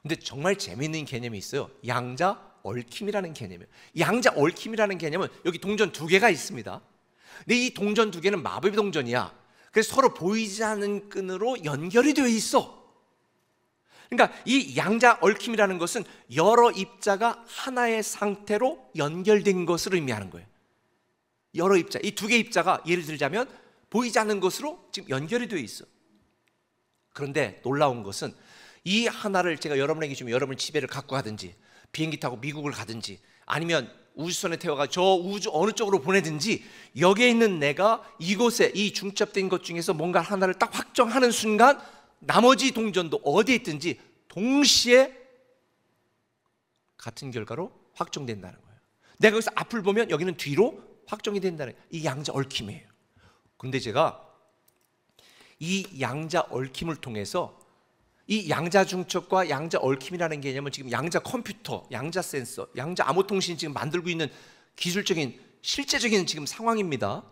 Speaker 4: 근데 정말 재미있는 개념이 있어요. 양자얽힘이라는 개념이에요. 양자얽힘이라는 개념은 여기 동전 두 개가 있습니다. 근데 이 동전 두 개는 마법의 동전이야. 그래서 서로 보이지 않는 끈으로 연결이 되어 있어. 그러니까 이 양자얽힘이라는 것은 여러 입자가 하나의 상태로 연결된 것을 의미하는 거예요. 여러 입자, 이 두 개의 입자가 예를 들자면 보이지 않는 것으로 지금 연결이 되어 있어. 그런데 놀라운 것은 이 하나를 제가 여러분에게 주면 여러분 집에를 갖고 가든지 비행기 타고 미국을 가든지 아니면 우주선에 태워가 저 우주 어느 쪽으로 보내든지 여기에 있는 내가 이곳에 이 중첩된 것 중에서 뭔가 하나를 딱 확정하는 순간 나머지 동전도 어디에 있든지 동시에 같은 결과로 확정된다는 거예요. 내가 여기서 앞을 보면 여기는 뒤로 확정이 된다는 거예요. 이 양자얽힘이에요. 그런데 제가 이 양자얽힘을 통해서 이 양자중첩과 양자얽힘이라는 개념은 지금 양자컴퓨터, 양자센서, 양자암호통신 지금 만들고 있는 기술적인 실제적인 지금 상황입니다.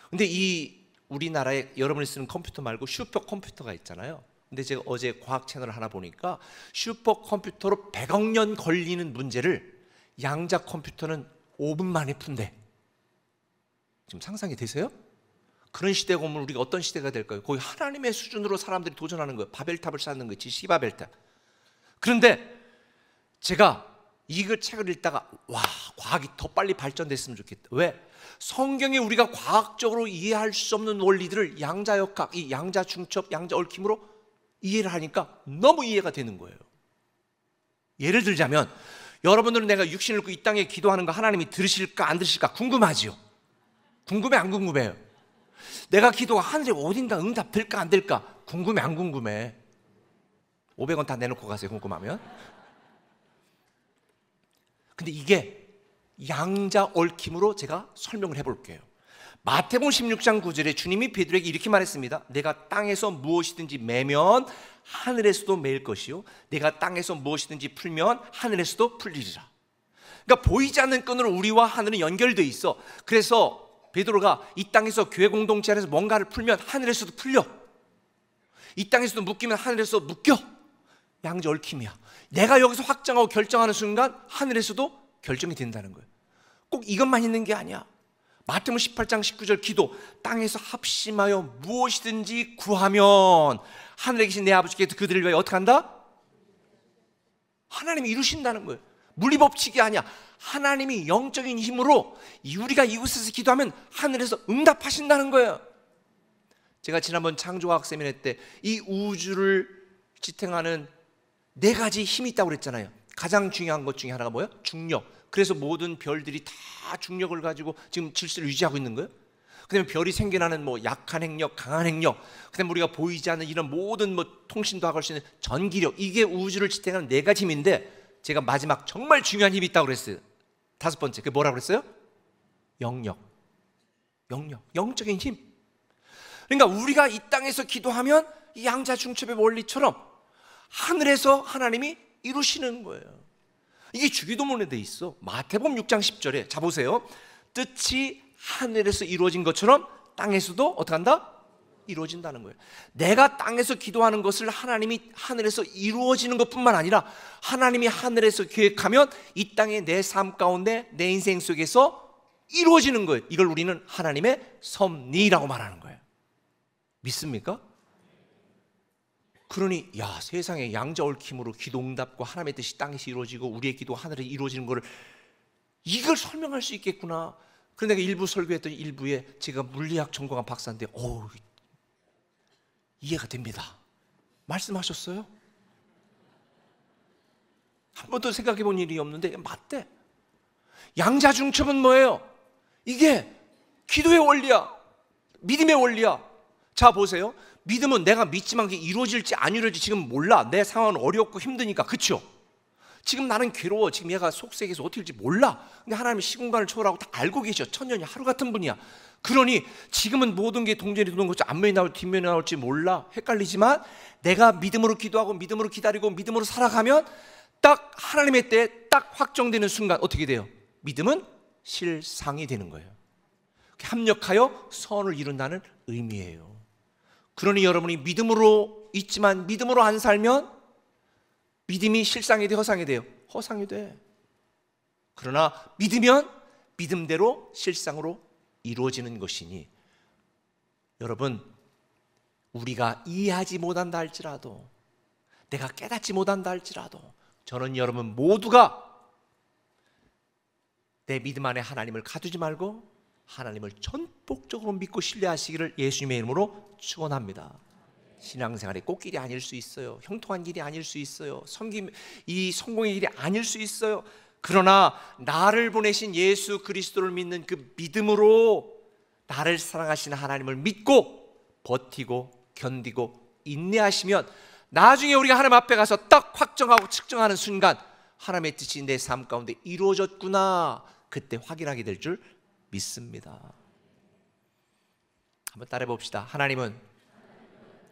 Speaker 4: 근데 이 우리나라에 여러분이 쓰는 컴퓨터 말고 슈퍼컴퓨터가 있잖아요. 근데 제가 어제 과학 채널을 하나 보니까 슈퍼컴퓨터로 100억 년 걸리는 문제를 양자컴퓨터는 5분 만에 푼대. 지금 상상이 되세요? 그런 시대가 오면 우리가 어떤 시대가 될까요? 거의 하나님의 수준으로 사람들이 도전하는 거예요. 바벨탑을 쌓는 거지, 시바벨탑. 그런데 제가 이 책을 읽다가 와, 과학이 더 빨리 발전됐으면 좋겠다. 왜? 성경에 우리가 과학적으로 이해할 수 없는 원리들을 양자역학, 이 양자중첩, 양자얽힘으로 이해를 하니까 너무 이해가 되는 거예요. 예를 들자면 여러분들은 내가 육신을 입고 이 땅에 기도하는 거 하나님이 들으실까 안 들으실까 궁금하지요? 궁금해 안 궁금해요? 내가 기도가 하늘에 어딘가 응답 될까 안 될까 궁금해 안 궁금해? 500원 다 내놓고 가세요, 궁금하면. 근데 이게 양자얽힘으로 제가 설명을 해볼게요. 마태복음 16장 9절에 주님이 베드로에게 이렇게 말했습니다. 내가 땅에서 무엇이든지 매면 하늘에서도 매일 것이요 내가 땅에서 무엇이든지 풀면 하늘에서도 풀리리라. 그러니까 보이지 않는 끈으로 우리와 하늘은 연결되어 있어. 그래서 베드로가 이 땅에서 교회 공동체 안에서 뭔가를 풀면 하늘에서도 풀려. 이 땅에서도 묶이면 하늘에서도 묶여. 양자얽힘이야. 내가 여기서 확정하고 결정하는 순간 하늘에서도 결정이 된다는 거예요. 꼭 이것만 있는 게 아니야. 마태복음 18장 19절 기도 땅에서 합심하여 무엇이든지 구하면 하늘에 계신 내 아버지께서 그들을 위하여 어떻게 한다? 하나님이 이루신다는 거예요. 물리법칙이 아니야. 하나님이 영적인 힘으로 우리가 이곳에서 기도하면 하늘에서 응답하신다는 거예요. 제가 지난번 창조과학 세미나 때 이 우주를 지탱하는 4가지 힘이 있다고 그랬잖아요. 가장 중요한 것 중에 하나가 뭐예요? 중력. 그래서 모든 별들이 다 중력을 가지고 지금 질서를 유지하고 있는 거예요. 그다음에 별이 생겨나는 뭐 약한 행력, 강한 행력, 그다음에 우리가 보이지 않는 이런 모든 뭐 통신도 하고 할 수 있는 전기력, 이게 우주를 지탱하는 네 가지 힘인데 제가 마지막 정말 중요한 힘이 있다고 그랬어요. 다섯 번째, 그게 뭐라고 그랬어요? 영역, 영적인 힘. 그러니까 우리가 이 땅에서 기도하면 이 양자중첩의 원리처럼 하늘에서 하나님이 이루시는 거예요. 이게 주기도문에 돼 있어. 마태복음 6장 10절에 자 보세요. 뜻이 하늘에서 이루어진 것처럼 땅에서도 어떻게 한다? 이루어진다는 거예요. 내가 땅에서 기도하는 것을 하나님이 하늘에서 이루어지는 것뿐만 아니라 하나님이 하늘에서 계획하면 이 땅의 내 삶 가운데 내 인생 속에서 이루어지는 거예요. 이걸 우리는 하나님의 섭리라고 말하는 거예요. 믿습니까? 그러니 야, 세상에 양자 얽힘으로 기도 응답과 하나님의 뜻이 땅에서 이루어지고 우리의 기도 하늘에 이루어지는 거를 이걸 설명할 수 있겠구나. 그런데 내가 일부 설교했더니 일부에 제가 물리학 전공한 박사인데 이해가 됩니다. 말씀하셨어요? 한 번도 생각해 본 일이 없는데 맞대. 양자중첩은 뭐예요? 이게 기도의 원리야. 믿음의 원리야. 자 보세요. 믿음은 내가 믿지만 그게 이루어질지 안 이루어질지 지금 몰라. 내 상황은 어렵고 힘드니까. 그렇죠? 지금 나는 괴로워. 지금 얘가 속세계에서 어떻게 될지 몰라. 근데 하나님이 시공간을 초월하고 다 알고 계셔. 천년이 하루 같은 분이야. 그러니 지금은 모든 게 동전이 도는 것이 앞면이 나올지 뒷면이 나올지 몰라. 헷갈리지만 내가 믿음으로 기도하고 믿음으로 기다리고 믿음으로 살아가면 딱 하나님의 때에 딱 확정되는 순간 어떻게 돼요? 믿음은 실상이 되는 거예요. 합력하여 선을 이룬다는 의미예요. 그러니 여러분이 믿음으로 있지만 믿음으로 안 살면 믿음이 실상이 돼, 허상이 돼요? 허상이 돼. 그러나 믿으면 믿음대로 실상으로 이루어지는 것이니 여러분, 우리가 이해하지 못한다 할지라도 내가 깨닫지 못한다 할지라도 저는 여러분 모두가 내 믿음 안에 하나님을 가두지 말고 하나님을 전폭적으로 믿고 신뢰하시기를 예수님의 이름으로 축원합니다. 신앙생활의 꽃길이 아닐 수 있어요. 형통한 길이 아닐 수 있어요. 이 성공의 길이 아닐 수 있어요. 그러나 나를 보내신 예수 그리스도를 믿는 그 믿음으로 나를 사랑하시는 하나님을 믿고 버티고 견디고 인내하시면 나중에 우리가 하나님 앞에 가서 딱 확정하고 측정하는 순간 하나님의 뜻이 내 삶 가운데 이루어졌구나, 그때 확인하게 될 줄 믿습니다. 한번 따라해 봅시다. 하나님은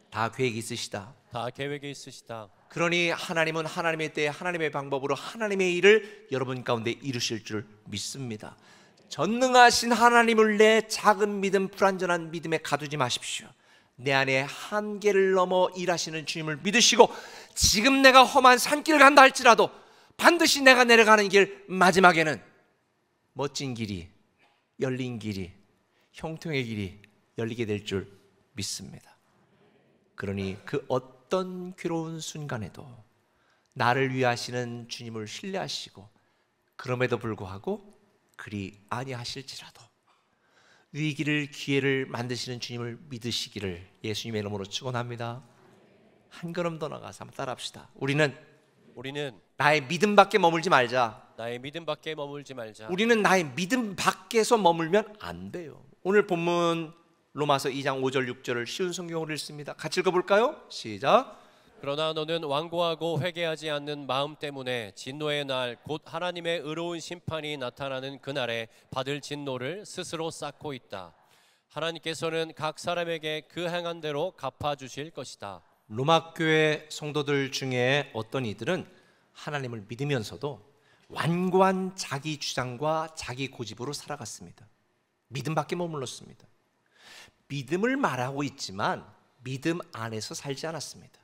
Speaker 4: 다 계획이 있으시다.
Speaker 1: 다 계획이 있으시다.
Speaker 4: 그러니 하나님은 하나님의 때에 하나님의 방법으로 하나님의 일을 여러분 가운데 이루실 줄 믿습니다. 전능하신 하나님을 내 작은 믿음, 불완전한 믿음에 가두지 마십시오. 내 안에 한계를 넘어 일하시는 주님을 믿으시고 지금 내가 험한 산길을 간다 할지라도 반드시 내가 내려가는 길 마지막에는 멋진 길이, 열린 길이, 형통의 길이 열리게 될 줄 믿습니다. 그러니 그 어떤 괴로운 순간에도 나를 위하시는 주님을 신뢰하시고 그럼에도 불구하고 그리 아니하실지라도 위기를 기회를 만드시는 주님을 믿으시기를 예수님의 이름으로 축원합니다. 한 걸음 더 나가서 한번 따라합시다. 우리는 나의 믿음 밖에 머물지 말자.
Speaker 1: 나의 믿음 밖에 머물지 말자.
Speaker 4: 우리는 나의 믿음 밖에서 머물면 안 돼요. 오늘 본문 로마서 2장 5절 6절을 쉬운 성경으로 읽습니다. 같이 읽어볼까요? 시작.
Speaker 1: 그러나 너는 완고하고 회개하지 않는 마음 때문에 진노의 날 곧 하나님의 의로운 심판이 나타나는 그날에 받을 진노를 스스로 쌓고 있다. 하나님께서는 각 사람에게 그 행한 대로 갚아주실 것이다.
Speaker 4: 로마 교회 성도들 중에 어떤 이들은 하나님을 믿으면서도 완고한 자기 주장과 자기 고집으로 살아갔습니다. 믿음 밖에 머물렀습니다. 믿음을 말하고 있지만 믿음 안에서 살지 않았습니다.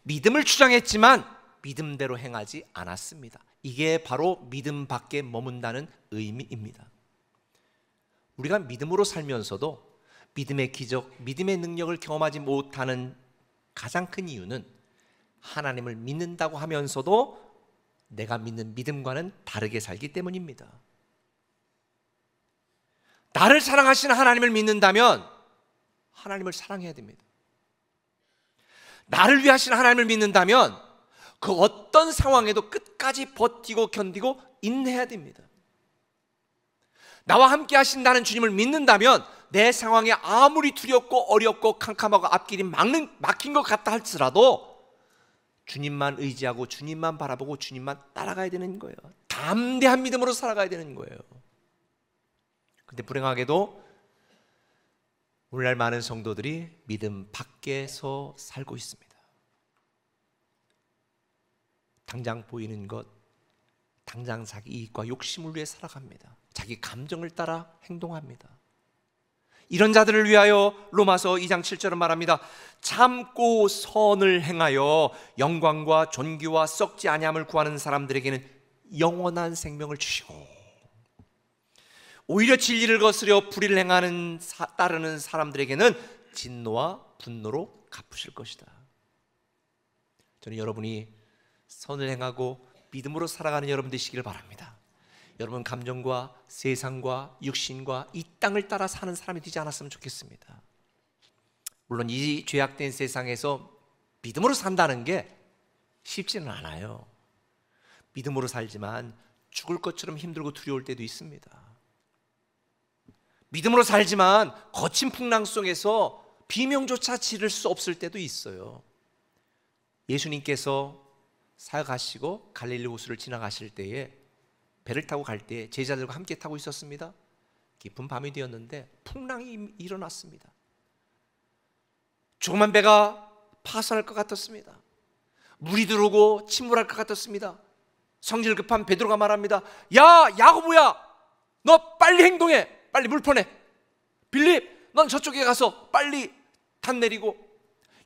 Speaker 4: 믿음을 주장했지만 믿음대로 행하지 않았습니다. 이게 바로 믿음 밖에 머문다는 의미입니다. 우리가 믿음으로 살면서도 믿음의 기적, 믿음의 능력을 경험하지 못하는 가장 큰 이유는 하나님을 믿는다고 하면서도 내가 믿는 믿음과는 다르게 살기 때문입니다. 나를 사랑하시는 하나님을 믿는다면 하나님을 사랑해야 됩니다. 나를 위하시는 하나님을 믿는다면 그 어떤 상황에도 끝까지 버티고 견디고 인내해야 됩니다. 나와 함께 하신다는 주님을 믿는다면 내 상황이 아무리 두렵고 어렵고 캄캄하고 앞길이 막힌 것 같다 할지라도 주님만 의지하고 주님만 바라보고 주님만 따라가야 되는 거예요. 담대한 믿음으로 살아가야 되는 거예요. 근데 불행하게도 오늘날 많은 성도들이 믿음 밖에서 살고 있습니다. 당장 보이는 것, 당장 자기 이익과 욕심을 위해 살아갑니다. 자기 감정을 따라 행동합니다. 이런 자들을 위하여 로마서 2장 7절은 말합니다. 참고 선을 행하여 영광과 존귀와 썩지 아니함을 구하는 사람들에게는 영원한 생명을 주시고, 오히려 진리를 거스려 불의를 행하는 따르는 사람들에게는 진노와 분노로 갚으실 것이다. 저는 여러분이 선을 행하고 믿음으로 살아가는 여러분 되시기를 바랍니다. 여러분 감정과 세상과 육신과 이 땅을 따라 사는 사람이 되지 않았으면 좋겠습니다. 물론 이 죄악된 세상에서 믿음으로 산다는 게 쉽지는 않아요. 믿음으로 살지만 죽을 것처럼 힘들고 두려울 때도 있습니다. 믿음으로 살지만 거친 풍랑 속에서 비명조차 지를 수 없을 때도 있어요. 예수님께서 사역하시고 갈릴리 호수를 지나가실 때에 배를 타고 갈 때 제자들과 함께 타고 있었습니다. 깊은 밤이 되었는데 풍랑이 일어났습니다. 조그만 배가 파손할 것 같았습니다. 물이 들어오고 침몰할 것 같았습니다. 성질 급한 베드로가 말합니다. 야, 야고보야, 너 빨리 행동해. 빨리 물 퍼내. 빌립, 넌 저쪽에 가서 빨리 탄 내리고.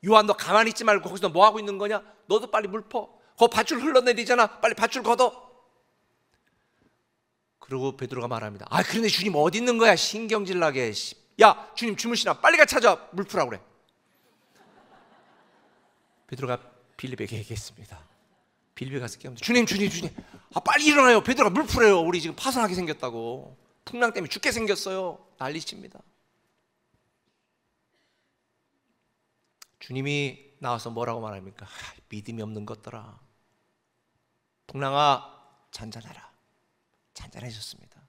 Speaker 4: 요한, 너 가만히 있지 말고 거기서 뭐 하고 있는 거냐? 너도 빨리 물 퍼. 거 밧줄 흘러내리잖아. 빨리 밧줄 걷어. 그리고 베드로가 말합니다. 아, 그런데 주님 어디 있는 거야? 신경질 나게. 야, 주님 주무시나? 빨리 가 찾아. 물 푸라고 그래. 베드로가 빌립에게 얘기했습니다. 빌립에 가서 깨우면서 주님. 아, 빨리 일어나요. 베드로가 물 푸래요. 우리 지금 파손하게 생겼다고. 풍랑 때문에 죽게 생겼어요. 난리칩니다. 주님이 나와서 뭐라고 말합니까? 믿음이 없는 것들아, 풍랑아 잔잔해라. 잔잔해졌습니다.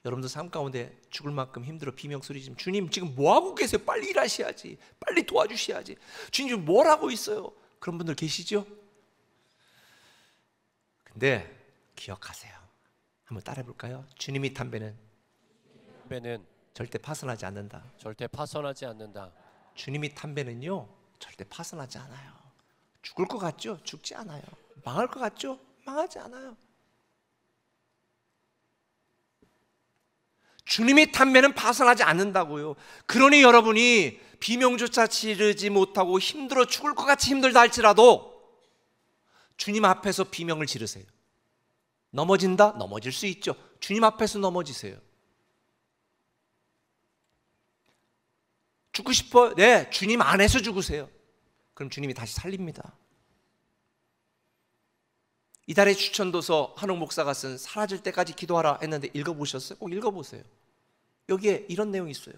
Speaker 4: 여러분도 삶 가운데 죽을 만큼 힘들어 비명소리 지금 주님 지금 뭐하고 계세요? 빨리 일하셔야지. 빨리 도와주셔야지. 주님 지금 뭘 하고 있어요? 그런 분들 계시죠? 근데 기억하세요. 한번 따라해 볼까요? 주님이 탄 배는 절대 파손하지 않는다.
Speaker 1: 절대 파손하지 않는다.
Speaker 4: 주님이 탄 배는요 절대 파손하지 않아요. 죽을 것 같죠? 죽지 않아요. 망할 것 같죠? 망하지 않아요. 주님이 탄 배는 파손하지 않는다고요. 그러니 여러분이 비명조차 지르지 못하고 힘들어 죽을 것 같이 힘들다 할지라도 주님 앞에서 비명을 지르세요. 넘어진다? 넘어질 수 있죠. 주님 앞에서 넘어지세요. 죽고 싶어요? 네, 주님 안에서 죽으세요. 그럼 주님이 다시 살립니다. 이달의 추천도서 한옥 목사가 쓴 사라질 때까지 기도하라 했는데 읽어보셨어요? 꼭 읽어보세요. 여기에 이런 내용이 있어요.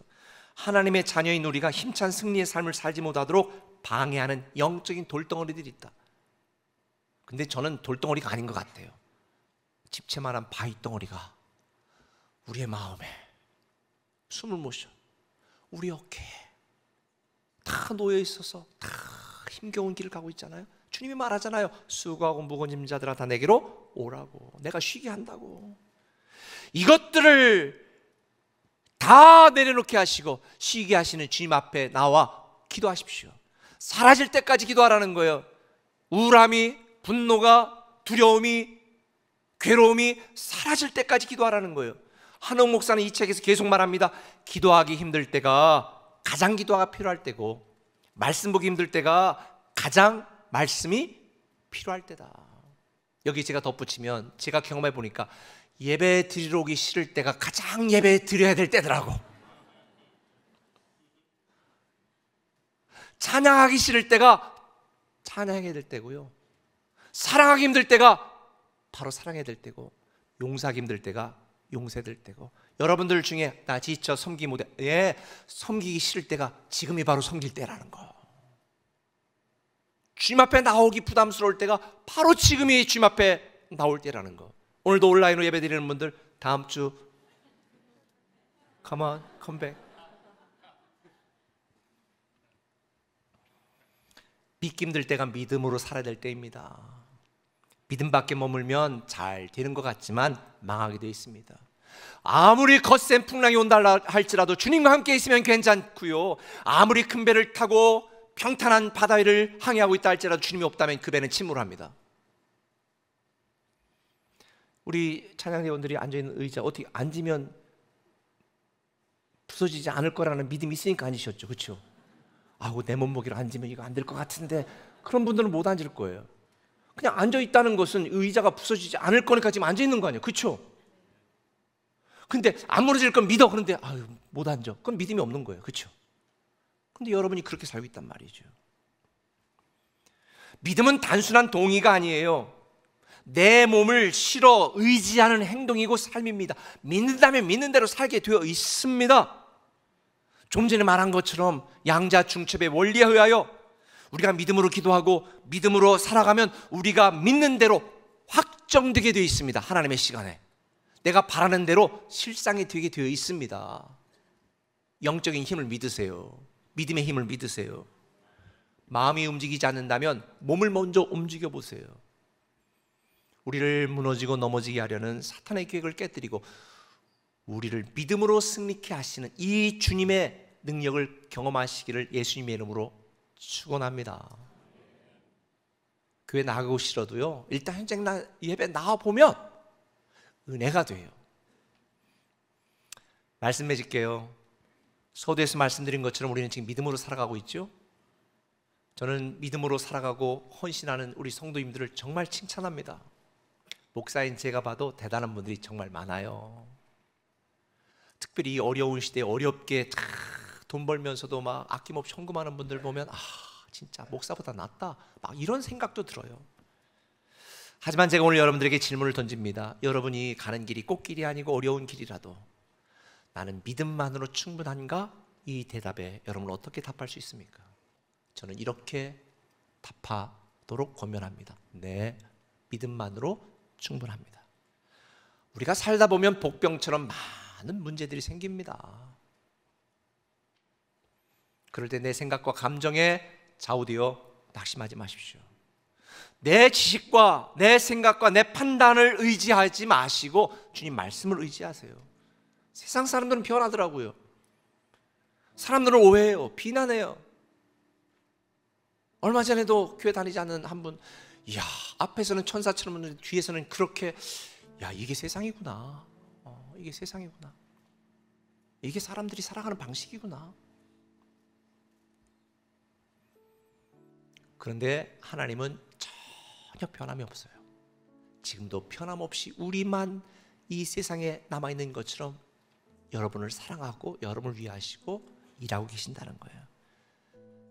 Speaker 4: 하나님의 자녀인 우리가 힘찬 승리의 삶을 살지 못하도록 방해하는 영적인 돌덩어리들이 있다. 근데 저는 돌덩어리가 아닌 것 같아요. 집채만한 바위덩어리가 우리의 마음에 숨을 못 쉬어. 우리 어깨에 다 놓여 있어서 다 힘겨운 길을 가고 있잖아요. 주님이 말하잖아요. 수고하고 무거운 짐 자들아 다 내게로 오라고. 내가 쉬게 한다고. 이것들을 다 내려놓게 하시고 쉬게 하시는 주님 앞에 나와 기도하십시오. 사라질 때까지 기도하라는 거예요. 우울함이, 분노가, 두려움이, 괴로움이 사라질 때까지 기도하라는 거예요. 한옥 목사는 이 책에서 계속 말합니다. 기도하기 힘들 때가 가장 기도가 필요할 때고 말씀 보기 힘들 때가 가장 말씀이 필요할 때다. 여기 제가 덧붙이면 제가 경험해 보니까 예배 드리러 오기 싫을 때가 가장 예배 드려야 될 때더라고. 찬양하기 싫을 때가 찬양해야 될 때고요. 사랑하기 힘들 때가 바로 사랑해야 될 때고, 용서하기 힘들 때가 용서해야 될 때고, 여러분들 중에 나 지쳐 섬기기 못해, 섬기기 싫을 때가 지금이 바로 섬길 때라는 거. 주님 앞에 나오기 부담스러울 때가 바로 지금이 주님 앞에 나올 때라는 거. 오늘도 온라인으로 예배 드리는 분들 다음 주 Come on, come back. 믿기 힘들 때가 믿음으로 살아야 될 때입니다. 믿음 밖에 머물면 잘 되는 것 같지만 망하게 되어 있습니다. 아무리 거센 풍랑이 온다 할지라도 주님과 함께 있으면 괜찮고요, 아무리 큰 배를 타고 평탄한 바다 위를 항해하고 있다 할지라도 주님이 없다면 그 배는 침몰합니다. 우리 찬양대원들이 앉아있는 의자 어떻게 앉으면 부서지지 않을 거라는 믿음이 있으니까 앉으셨죠, 그렇죠? 아우, 내 몸무게로 앉으면 이거 안 될 것 같은데, 그런 분들은 못 앉을 거예요. 그냥 앉아있다는 것은 의자가 부서지지 않을 거니까 지금 앉아있는 거 아니에요, 그렇죠? 근데 안 무너질 건 믿어. 그런데 아유, 못 앉아. 그건 믿음이 없는 거예요, 그렇죠? 근데 여러분이 그렇게 살고 있단 말이죠. 믿음은 단순한 동의가 아니에요. 내 몸을 실어 의지하는 행동이고 삶입니다. 믿는다면 믿는 대로 살게 되어 있습니다. 좀 전에 말한 것처럼 양자중첩의 원리에 의하여 우리가 믿음으로 기도하고 믿음으로 살아가면 우리가 믿는 대로 확정되게 되어 있습니다. 하나님의 시간에 내가 바라는 대로 실상이 되게 되어 있습니다. 영적인 힘을 믿으세요. 믿음의 힘을 믿으세요. 마음이 움직이지 않는다면 몸을 먼저 움직여 보세요. 우리를 무너지고 넘어지게 하려는 사탄의 계획을 깨뜨리고 우리를 믿음으로 승리케 하시는 이 주님의 능력을 경험하시기를 예수님의 이름으로 축원합니다. 교회 나가고 싫어도요, 일단 현장 예배 나와보면 은혜가 돼요. 말씀 맺을게요. 서두에서 말씀드린 것처럼 우리는 지금 믿음으로 살아가고 있죠. 저는 믿음으로 살아가고 헌신하는 우리 성도님들을 정말 칭찬합니다. 목사인 제가 봐도 대단한 분들이 정말 많아요. 특별히 이 어려운 시대에 어렵게 돈 벌면서도 막 아낌없이 헌금하는 분들 보면 진짜 목사보다 낫다, 막 이런 생각도 들어요. 하지만 제가 오늘 여러분들에게 질문을 던집니다. 여러분이 가는 길이 꽃길이 아니고 어려운 길이라도 나는 믿음만으로 충분한가? 이 대답에 여러분은 어떻게 답할 수 있습니까? 저는 이렇게 답하도록 권면합니다. 네, 믿음만으로 충분합니다. 우리가 살다 보면 복병처럼 많은 문제들이 생깁니다. 그럴 때 내 생각과 감정에 좌우되어 낙심하지 마십시오. 내 지식과 내 생각과 내 판단을 의지하지 마시고 주님 말씀을 의지하세요. 세상 사람들은 변하더라고요. 사람들은 오해해요, 비난해요. 얼마 전에도 교회 다니지 않는 한 분, 이야, 앞에서는 천사처럼 했는데 뒤에서는 그렇게, 야, 이게 세상이구나. 이게 세상이구나. 이게 사람들이 살아가는 방식이구나. 그런데 하나님은 전혀 변함이 없어요. 지금도 변함없이 우리만 이 세상에 남아있는 것처럼 여러분을 사랑하고 여러분을 위하시고 일하고 계신다는 거예요.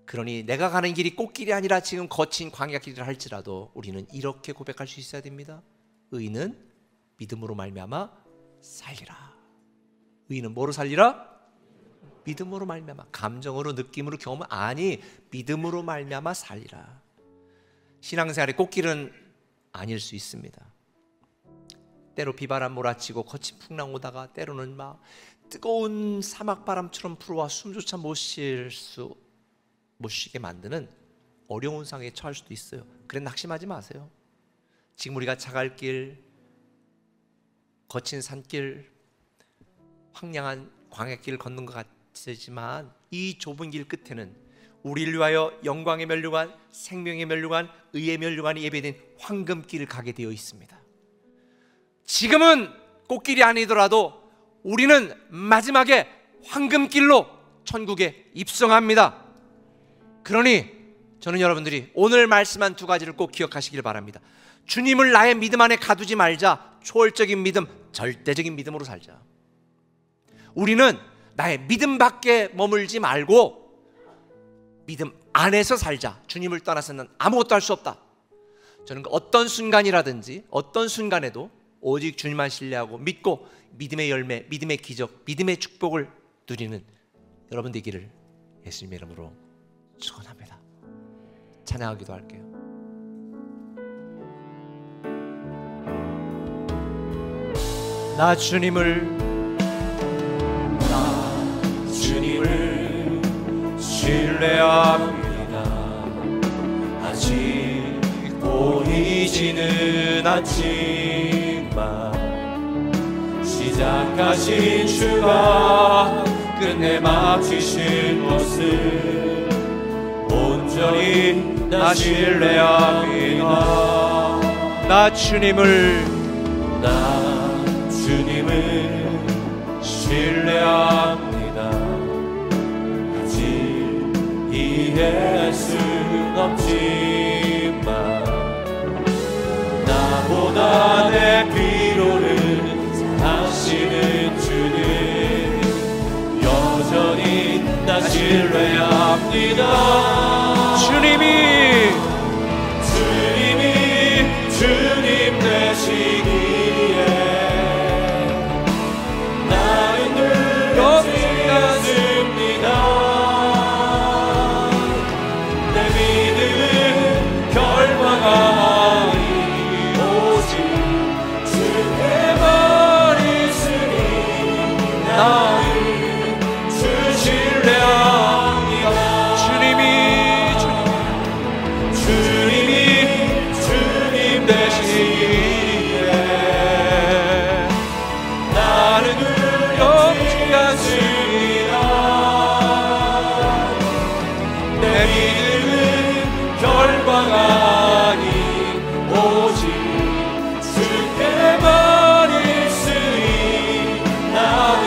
Speaker 4: 그러니 내가 가는 길이 꽃길이 아니라 지금 거친 광야길이라 할지라도 우리는 이렇게 고백할 수 있어야 됩니다. 의인은 믿음으로 말미암아 살리라. 의인은 뭐로 살리라? 믿음으로 말미암아. 감정으로, 느낌으로, 경험 아니, 믿음으로 말미암아 살리라. 신앙생활의 꽃길은 아닐 수 있습니다. 때로 비바람 몰아치고 거친 풍랑 오다가 때로는 막 뜨거운 사막바람처럼 불어와 숨조차 못 쉬게 만드는 어려운 상황에 처할 수도 있어요. 그래 낙심하지 마세요. 지금 우리가 자갈 길, 거친 산길, 황량한 광야길을 걷는 것 같지만 이 좁은 길 끝에는 우리를 위하여 영광의 면류관, 생명의 면류관, 의의 면류관이 예배된 황금길을 가게 되어 있습니다. 지금은 꽃길이 아니더라도 우리는 마지막에 황금길로 천국에 입성합니다. 그러니 저는 여러분들이 오늘 말씀한 두 가지를 꼭 기억하시길 바랍니다. 주님을 나의 믿음 안에 가두지 말자. 초월적인 믿음, 절대적인 믿음으로 살자. 우리는 나의 믿음 밖에 머물지 말고 믿음 안에서 살자. 주님을 떠나서는 아무것도 할 수 없다. 저는 어떤 순간이라든지 어떤 순간에도 오직 주님만 신뢰하고 믿고 믿음의 열매, 믿음의 기적, 믿음의 축복을 누리는 여러분 되기를 예수님의 이름으로 축원합니다. 찬양하기도 할게요. 나 주님을 신뢰합니다. 아직 보이지는 않지만 시작하신 주가 끝내 마치신 것을 온전히 나 신뢰합니다. 나 주님을 신뢰합니다. 아직 이해할 순 없지만 나보다 내 필요를 아시는 주는 여전히 나 신뢰합니다. 주님 되시기에 나는 늘 영원하십니다. 내 믿음은 결과가 아니 오직 주께만 있으니 나는 주 신뢰합니다. 주님 되시기에 나는 두렵지 않습니다. 내 믿음은 결과가 아닌 오직 주께만 있으니 나는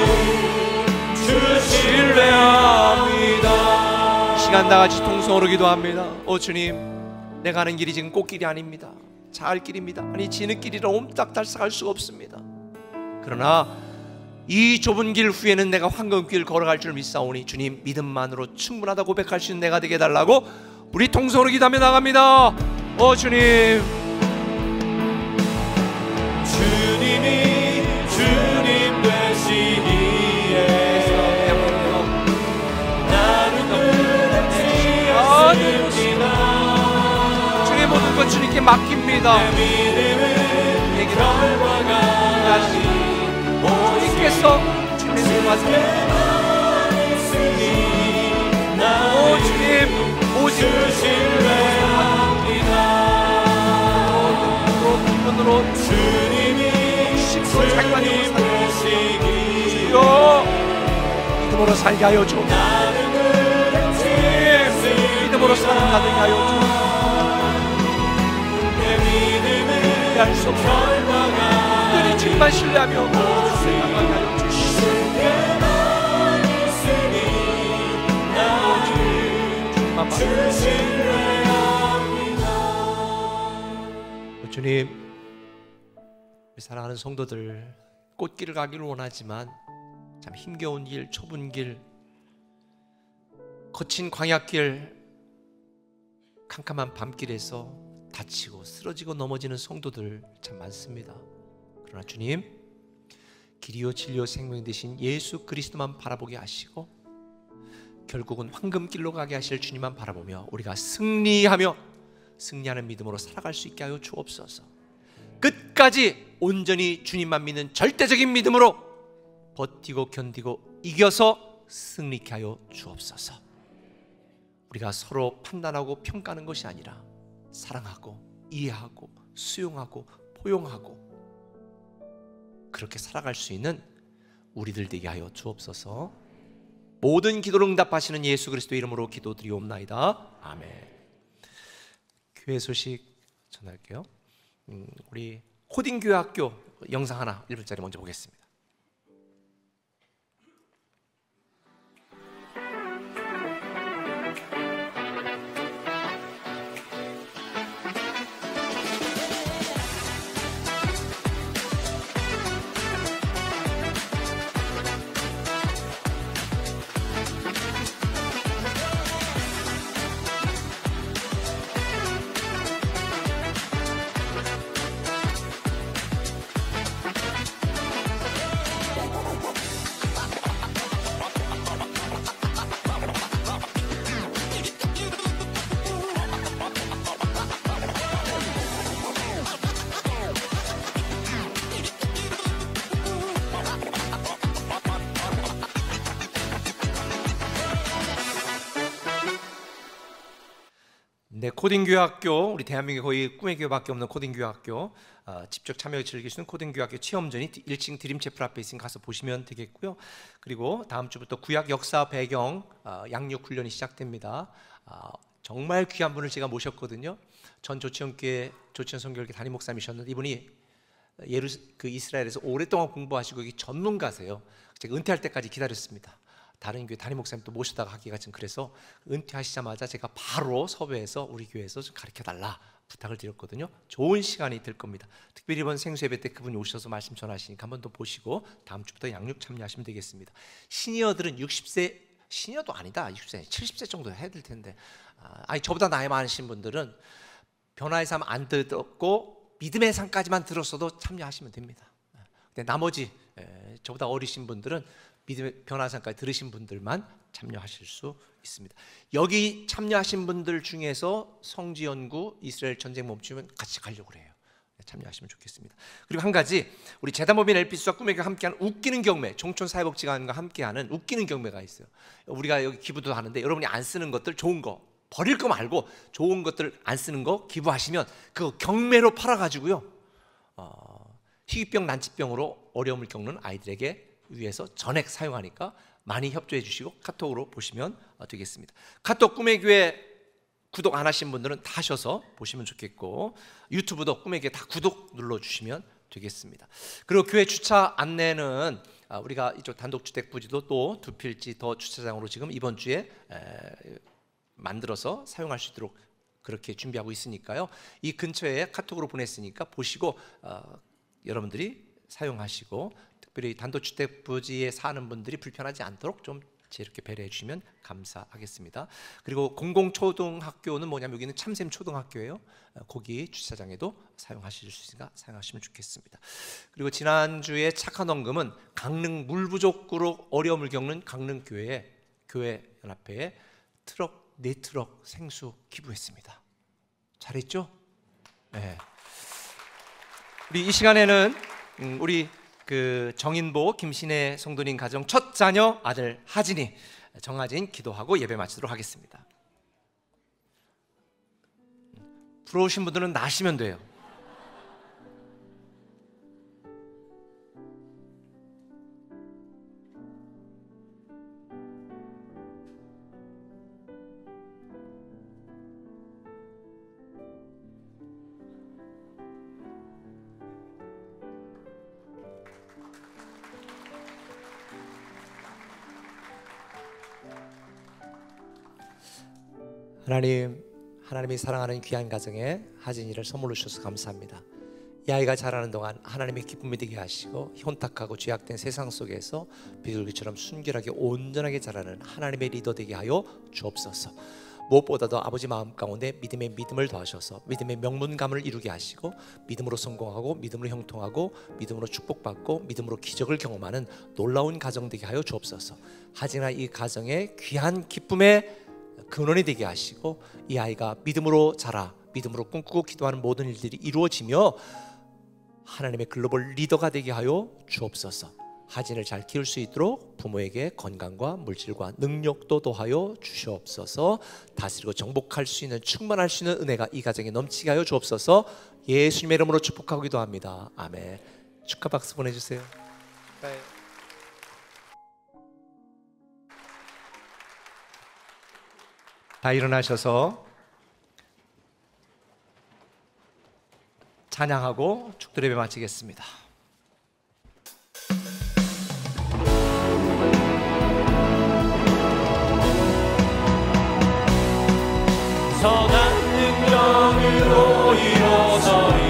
Speaker 4: 주 신뢰합니다. 시간 다같이 통성으로 기도합니다. 오 주님, 내가 가는 길이 지금 꽃길이 아닙니다. 자갈 길입니다. 아니 진흙길이라 옴딱달싹할 수가 없습니다. 그러나 이 좁은 길 후에는 내가 황금길 걸어갈 줄 믿사오니 주님 믿음만으로 충분하다 고백할 수 있는 내가 되게 해달라고 우리 통성으로 기도하며 나갑니다. 오 주님, 주님 되시기에 나는 두렵지 않습니다. 주의 모든 것 주님께 맡깁니다. 내 믿음은 결과가 아닌 주님께서 주님의 말씀을 오 주님 오직 신뢰합니다. 기분으로 주님이 십으로 자기만으로 주여 믿음으로 살게 하여 주옵소서. 믿음으로 살아가게 하여 주옵소서. 할 수 없어. 늘 주님만 신뢰하며 살아가게 하여 주옵소서. 주님, 우리 사랑하는 성도들 꽃길을 가기를 원하지만 참 힘겨운 길, 좁은 길, 거친 광야길, 캄캄한 밤길에서 다치고 쓰러지고 넘어지는 성도들 참 많습니다. 그러나 주님, 길이요 진리요 생명 되신 예수 그리스도만 바라보게 하시고 결국은 황금길로 가게 하실 주님만 바라보며 우리가 승리하며 승리하는 믿음으로 살아갈 수 있게 하여 주옵소서. 끝까지 온전히 주님만 믿는 절대적인 믿음으로 버티고 견디고 이겨서 승리케 하여 주옵소서. 우리가 서로 판단하고 평가하는 것이 아니라 사랑하고 이해하고 수용하고 포용하고 그렇게 살아갈 수 있는 우리들 되게 하여 주옵소서. 모든 기도를 응답하시는 예수 그리스도 이름으로 기도드리옵나이다. 아멘. 교회 소식 전할게요. 우리 코딩교회학교 영상 하나 1분짜리 먼저 보겠습니다. 네, 코딩교회학교, 우리 대한민국에 거의 꿈의 교회밖에 없는 코딩교회학교, 직접 참여해 즐기시는 코딩교회학교 체험전이 1층 드림채플 앞에 있으니 가서 보시면 되겠고요. 그리고 다음 주부터 구약 역사 배경 양육 훈련이 시작됩니다. 정말 귀한 분을 제가 모셨거든요. 전 조치원교회 조치원 선교회 담임 목사님이셨는데 이분이 이스라엘에서 오랫동안 공부하시고 여기 전문가세요. 제가 은퇴할 때까지 기다렸습니다. 다른 교회 담임 목사님 또 모시다가 하기가 좀 그래서 은퇴하시자마자 제가 바로 섭외해서 우리 교회에서 좀 가르쳐달라 부탁을 드렸거든요. 좋은 시간이 될 겁니다. 특별히 이번 생수예배 때 그분이 오셔서 말씀 전하시니까 한번 더 보시고 다음 주부터 양육 참여하시면 되겠습니다. 시니어들은 60세, 시니어도 아니다, 60세, 70세 정도 해야 될 텐데 아니 저보다 나이 많으신 분들은 변화의 삶 안 듣고 믿음의 삶까지만 들었어도 참여하시면 됩니다. 근데 나머지 저보다 어리신 분들은 믿음의 변화의 삶까지 들으신 분들만 참여하실 수 있습니다. 여기 참여하신 분들 중에서 성지연구 이스라엘 전쟁 멈추면 같이 가려고 해요. 참여하시면 좋겠습니다. 그리고 한 가지, 우리 재단법인 엘피스와 꿈의 교회가 함께하는 웃기는 경매, 종촌사회복지관과 함께하는 웃기는 경매가 있어요. 우리가 여기 기부도 하는데 여러분이 안 쓰는 것들, 좋은 거 버릴 거 말고 좋은 것들 안 쓰는 거 기부하시면 그거 경매로 팔아가지고요, 희귀병 난치병으로 어려움을 겪는 아이들에게 위해서 전액 사용하니까 많이 협조해 주시고 카톡으로 보시면 되겠습니다. 카톡 꿈의 교회 구독 안 하신 분들은 다 하셔서 보시면 좋겠고, 유튜브도 꿈의 교회 다 구독 눌러주시면 되겠습니다. 그리고 교회 주차 안내는 우리가 이쪽 단독주택 부지도 또 두 필지 더 주차장으로 지금 이번 주에 만들어서 사용할 수 있도록 그렇게 준비하고 있으니까요. 이 근처에 카톡으로 보냈으니까 보시고 여러분들이 사용하시고, 특별히 단독주택 부지에 사는 분들이 불편하지 않도록 좀 이렇게 배려해 주시면 감사하겠습니다. 그리고 공공초등학교는 뭐냐면 여기는 참샘 초등학교예요. 거기 주차장에도 사용하실 수 있으니까 사용하시면 좋겠습니다. 그리고 지난주에 착한 헌금은 강릉 물 부족으로 어려움을 겪는 강릉교회에 교회 연합회에 4트럭 생수 기부했습니다. 잘했죠? 네. 우리 이 시간에는 우리 정인보 김신혜 성도님 가정 첫 자녀 아들 하진이 정하진 기도하고 예배 마치도록 하겠습니다. 부러우신 분들은 나시면 돼요. 하나님이 사랑하는 귀한 가정에 하진이를 선물로 주셔서 감사합니다. 이 아이가 자라는 동안 하나님의 기쁨이 되게 하시고 혼탁하고 죄악된 세상 속에서 비둘기처럼 순결하게 온전하게 자라는 하나님의 리더 되게 하여 주옵소서. 무엇보다도 아버지 마음 가운데 믿음의 믿음을 더하셔서 믿음의 명문감을 이루게 하시고 믿음으로 성공하고 믿음으로 형통하고 믿음으로 축복받고 믿음으로 기적을 경험하는 놀라운 가정 되게 하여 주옵소서. 하진아 이 가정의 귀한 기쁨의 근원이 되게 하시고 이 아이가 믿음으로 자라 믿음으로 꿈꾸고 기도하는 모든 일들이 이루어지며 하나님의 글로벌 리더가 되게 하여 주옵소서. 하진을 잘 키울 수 있도록 부모에게 건강과 물질과 능력도 더하여 주시옵소서. 다스리고 정복할 수 있는 충만할 수 있는 은혜가 이 가정에 넘치게 하여 주옵소서. 예수님의 이름으로 축복하고 기도합니다. 아멘. 축하 박수 보내주세요. 네. 다 일어나셔서 찬양하고 축도 예배 마치겠습니다.
Speaker 1: 선한 능력으로 일어서리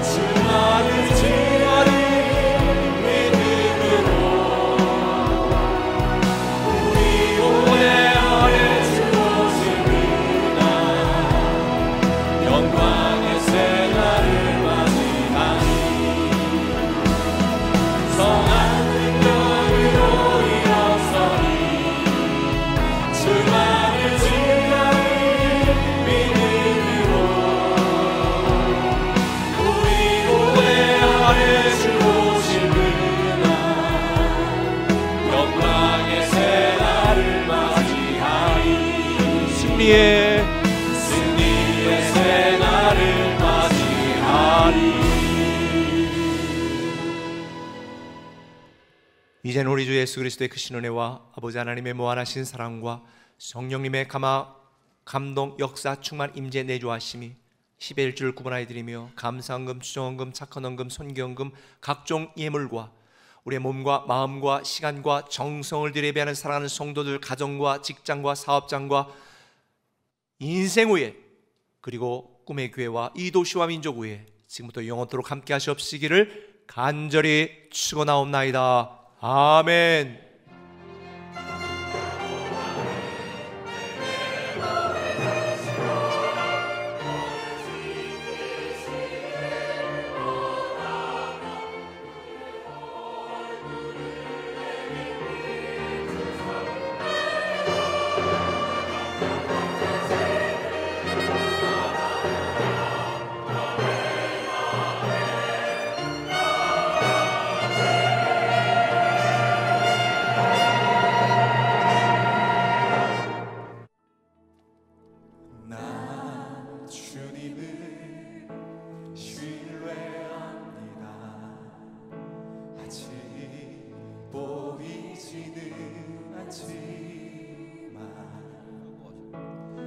Speaker 1: 주나를 지하리 믿음으로 우리 오늘 아래 주어집니다. 영광의 새날을 맞이하니 선한 능력으로 일어서리 주나를 지하리 믿음으로
Speaker 4: 이제는 우리 주 예수 그리스도의 크신 은혜와 아버지 하나님의 무한하신 사랑과 성령님의 감동, 역사, 충만, 임재, 내주하심이 11주를 구분하여 드리며 감사헌금, 추정헌금, 착헌헌금, 손기헌금, 각종 예물과 우리의 몸과 마음과 시간과 정성을 들여 예배하는 사랑하는 성도들, 가정과 직장과 사업장과 인생 후에 그리고 꿈의 교회와 이 도시와 민족 후에 지금부터 영원토록 함께 하시옵시기를 간절히 축원하옵나이다. 아멘.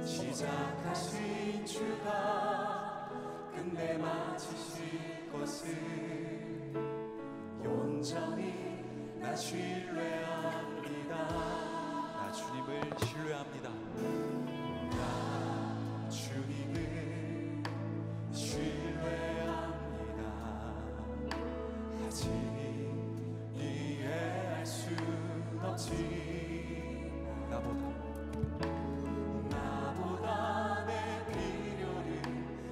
Speaker 2: 시작하신 주가 끝내 마치실 것을 온전히 나 신뢰합니다.
Speaker 5: 나 주님을 신뢰합니다.
Speaker 2: 나 주님을 신뢰합니다. 아직 이해할 순 없지. 나보다 내 필요를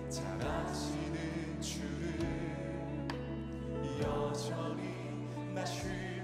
Speaker 2: 잘 아시는 주를 여전히 나 신뢰합니다.